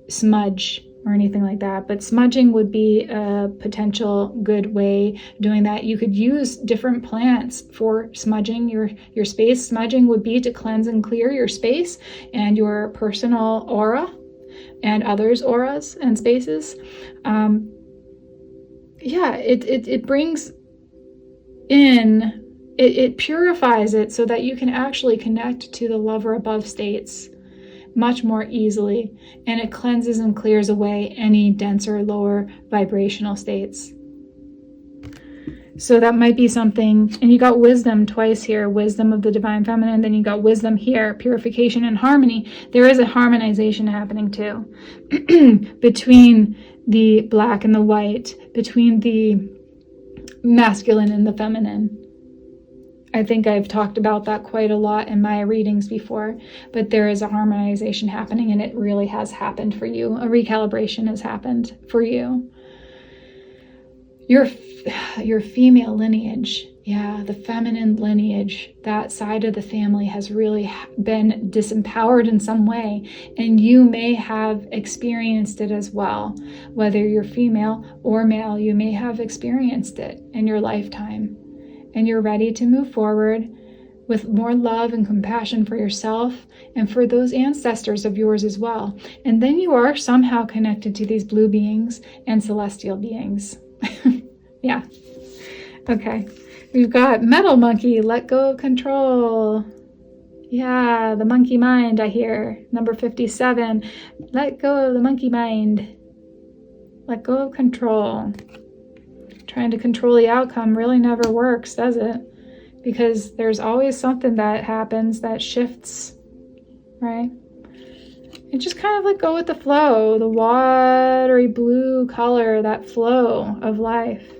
smudge or anything like that. But smudging would be a potential good way of doing that. You could use different plants for smudging your space. Smudging would be to cleanse and clear your space and your personal aura and others' auras and spaces. It brings in, it purifies it so that you can actually connect to the lover above states much more easily, and it cleanses and clears away any denser, lower vibrational states. So that might be something. And you got wisdom twice here, wisdom of the divine feminine, then you got wisdom here, purification and harmony. There is a harmonization happening too between the black and the white, between the masculine and the feminine. I think I've talked about that quite a lot in my readings before, but there is a harmonization happening, and it really has happened for you. A recalibration has happened for you. Your female lineage, the feminine lineage, that side of the family has really been disempowered in some way, and you may have experienced it as well. Whether you're female or male, you may have experienced it in your lifetime. And you're ready to move forward with more love and compassion for yourself and for those ancestors of yours as well. And then you are somehow connected to these blue beings and celestial beings. Yeah. Okay. We've got Metal Monkey, let go of control. Yeah, the monkey mind, I hear. Number 57, let go of the monkey mind. Let go of control. Trying to control the outcome really never works, does it? Because there's always something that happens that shifts, right? And just kind of let go with the flow. The watery blue color, that flow of life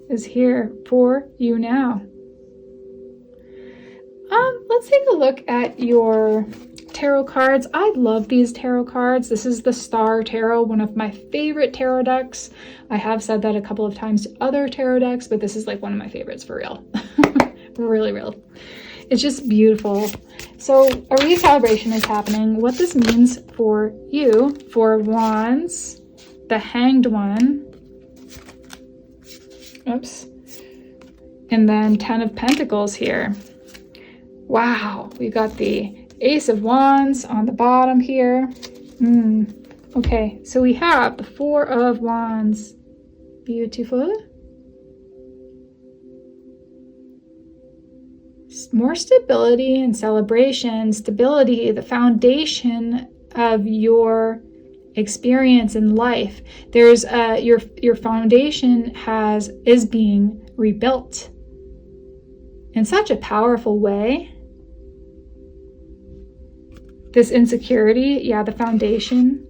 is here for you now. Let's take a look at your tarot cards. I love these tarot cards. This is the Star Tarot, one of my favorite tarot decks. I have said that a couple of times to other tarot decks, but this is like one of my favorites for real. Really real. It's just beautiful. So a recalibration is happening. What this means for you, for Wands, the Hanged One, oops, and then 10 of Pentacles here. Wow, we got the Ace of Wands on the bottom here. Okay, so we have the 4 of Wands. Beautiful. More stability and celebration. Stability, the foundation of your experience in life. There's your foundation is being rebuilt in such a powerful way. This insecurity, the foundation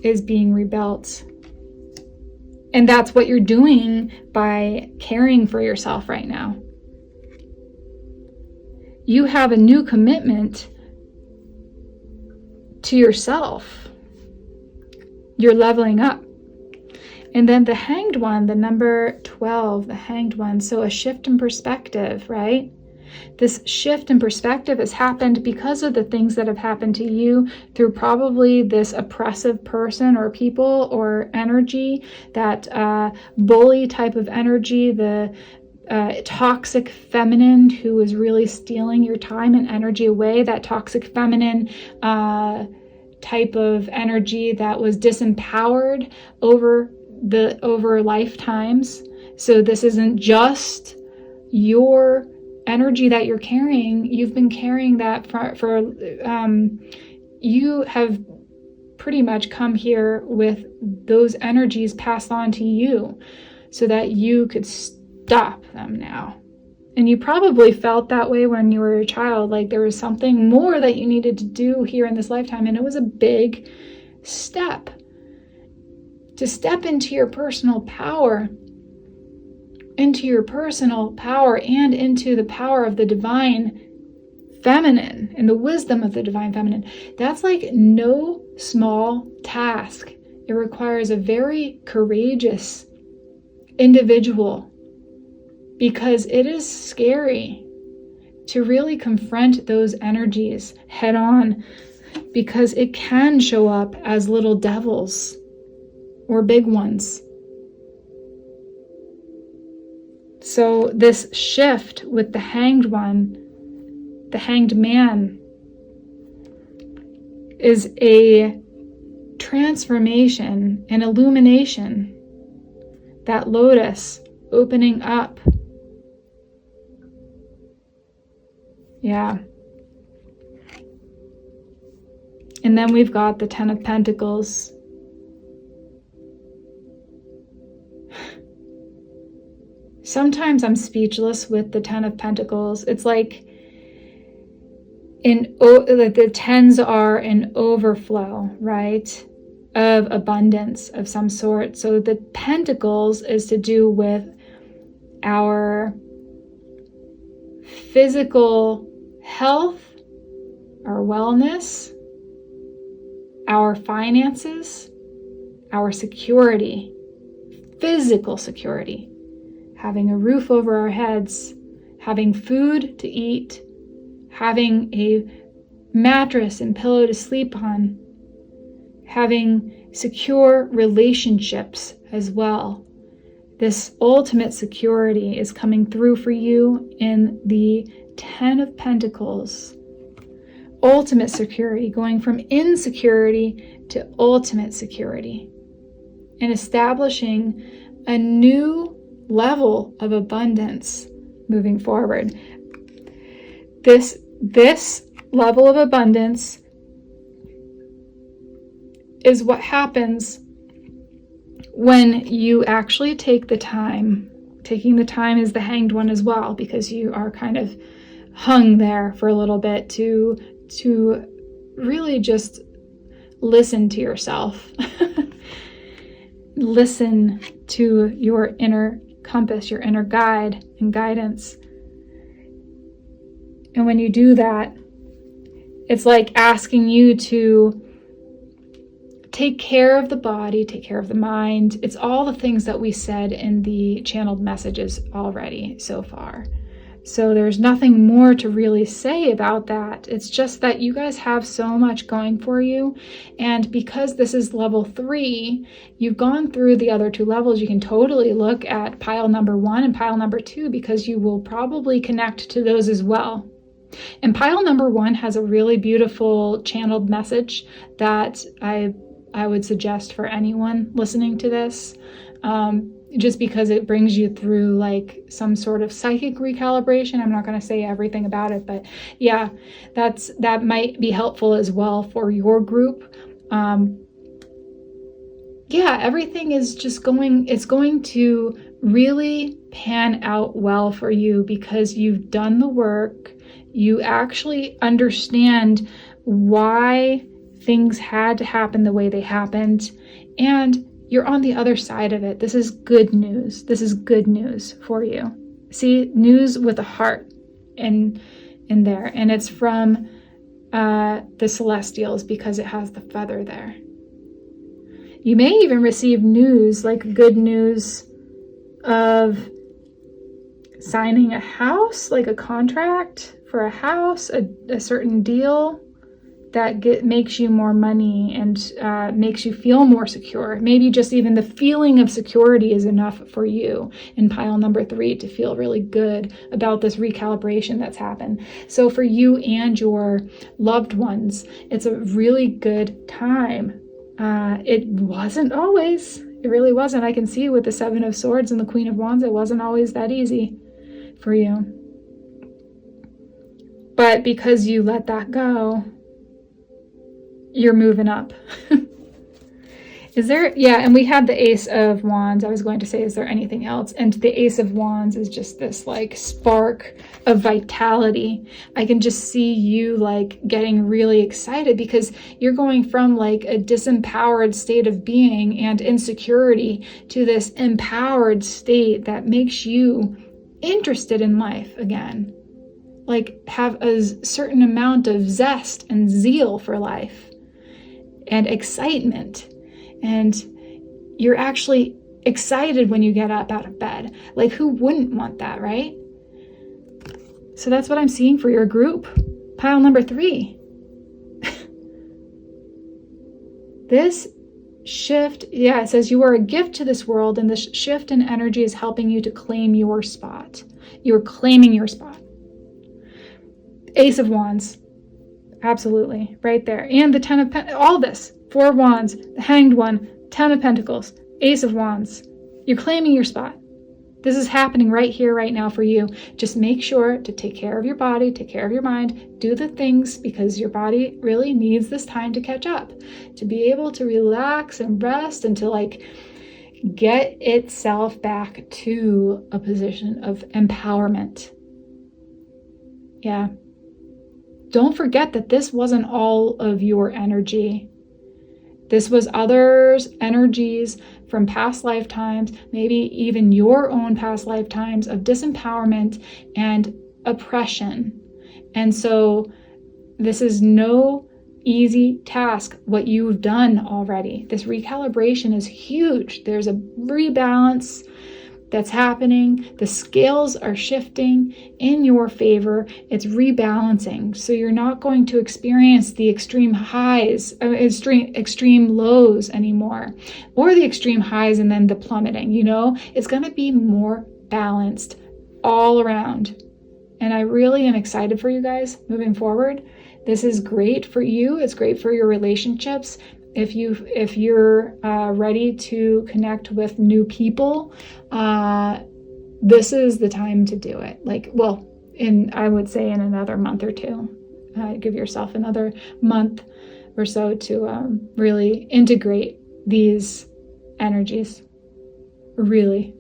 is being rebuilt. And that's what you're doing by caring for yourself right now. You have a new commitment to yourself. You're leveling up. And then the Hanged One, the number 12, the Hanged One. So a shift in perspective, right? This shift in perspective has happened because of the things that have happened to you through probably this oppressive person or people or energy, that bully type of energy, the toxic feminine who is really stealing your time and energy away, that toxic feminine type of energy that was disempowered over lifetimes. So this isn't just your energy that you're carrying. You've been carrying that for you have pretty much come here with those energies passed on to you so that you could stop them now. And you probably felt that way when you were a child, like there was something more that you needed to do here in this lifetime, and it was a big step to step into your personal power, and into the power of the divine feminine and the wisdom of the divine feminine. That's like no small task. It requires a very courageous individual, because it is scary to really confront those energies head on, because it can show up as little devils or big ones. So this shift with the hanged one, the hanged man, is a transformation, an illumination, that lotus opening up. Yeah. And then we've got the Ten of Pentacles. Sometimes I'm speechless with the Ten of Pentacles. It's like the tens are an overflow, right? Of abundance of some sort. So the Pentacles is to do with our physical health, our wellness, our finances, our security, physical security, having a roof over our heads, having food to eat, having a mattress and pillow to sleep on, having secure relationships as well. This ultimate security is coming through for you in the Ten of Pentacles. Ultimate security, going from insecurity to ultimate security, and establishing a new level of abundance moving forward. This level of abundance is what happens when you actually take the time. Taking the time is the Hanged one as well, because you are kind of hung there for a little bit to really just listen to yourself. Listen to your inner compass, your inner guide and guidance. And when you do that, it's like asking you to take care of the body, take care of the mind. It's all the things that we said in the channeled messages already so far. So there's nothing more to really say about that. It's just that you guys have so much going for you. And because this is level 3, you've gone through the other 2 levels. You can totally look at pile number 1 and pile number 2, because you will probably connect to those as well. And pile number 1 has a really beautiful channeled message that I would suggest for anyone listening to this. Just because it brings you through like some sort of psychic recalibration. I'm not going to say everything about it, but yeah, that might be helpful as well for your group. Yeah, everything is just it's going to really pan out well for you, because you've done the work. You actually understand why things had to happen the way they happened, and you're on the other side of it. This is good news. This is good news for you. See, news with a heart in there. And it's from the Celestials, because it has the feather there. You may even receive news, like good news of signing a house, like a contract for a house, a certain deal that makes you more money and makes you feel more secure. Maybe just even the feeling of security is enough for you in pile number 3 to feel really good about this recalibration that's happened. So for you and your loved ones, it's a really good time. It wasn't always. It really wasn't. I can see with the 7 of Swords and the Queen of Wands, it wasn't always that easy for you. But because you let that go, you're moving up. Is there, yeah, and we had the Ace of Wands. I was going to say, is there anything else? And the Ace of Wands is just this like spark of vitality. I can just see you like getting really excited because you're going from like a disempowered state of being and insecurity to this empowered state that makes you interested in life again. Like have a certain amount of zest and zeal for life and excitement. And you're actually excited when you get up out of bed. Like who wouldn't want that, right? So that's what I'm seeing for your group. Pile number 3. This shift, yeah, it says you are a gift to this world, and this shift in energy is helping you to claim your spot. You're claiming your spot. Ace of Wands. Absolutely. Right there. And the 10 of Pentacles. All this. 4 of Wands. The Hanged One. 10 of Pentacles. Ace of Wands. You're claiming your spot. This is happening right here, right now for you. Just make sure to take care of your body, take care of your mind, do the things because your body really needs this time to catch up, to be able to relax and rest and to like get itself back to a position of empowerment. Yeah. Don't forget that this wasn't all of your energy. This was others' energies from past lifetimes, maybe even your own past lifetimes of disempowerment and oppression. And so this is no easy task, what you've done already. This recalibration is huge. There's a rebalance that's happening. The scales are shifting in your favor. It's rebalancing. So you're not going to experience the extreme highs, extreme lows anymore, or the extreme highs and then the plummeting, you know? It's going to be more balanced all around. And I really am excited for you guys moving forward. This is great for you. It's great for your relationships. If you're ready to connect with new people, this is the time to do it. Like, well, I would say in another month or two, give yourself another month or so to really integrate these energies. Really.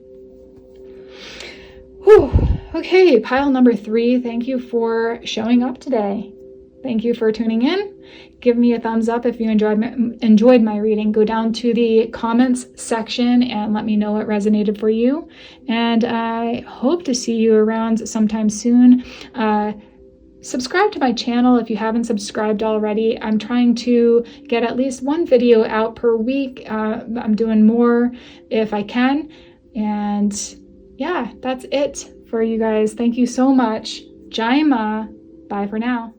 Whew. Okay, pile number 3. Thank you for showing up today. Thank you for tuning in. Give me a thumbs up if you enjoyed my reading. Go down to the comments section and let me know what resonated for you. And I hope to see you around sometime soon. Subscribe to my channel if you haven't subscribed already. I'm trying to get at least 1 video out per week. I'm doing more if I can. And yeah, that's it for you guys. Thank you so much. Jai Ma. Bye for now.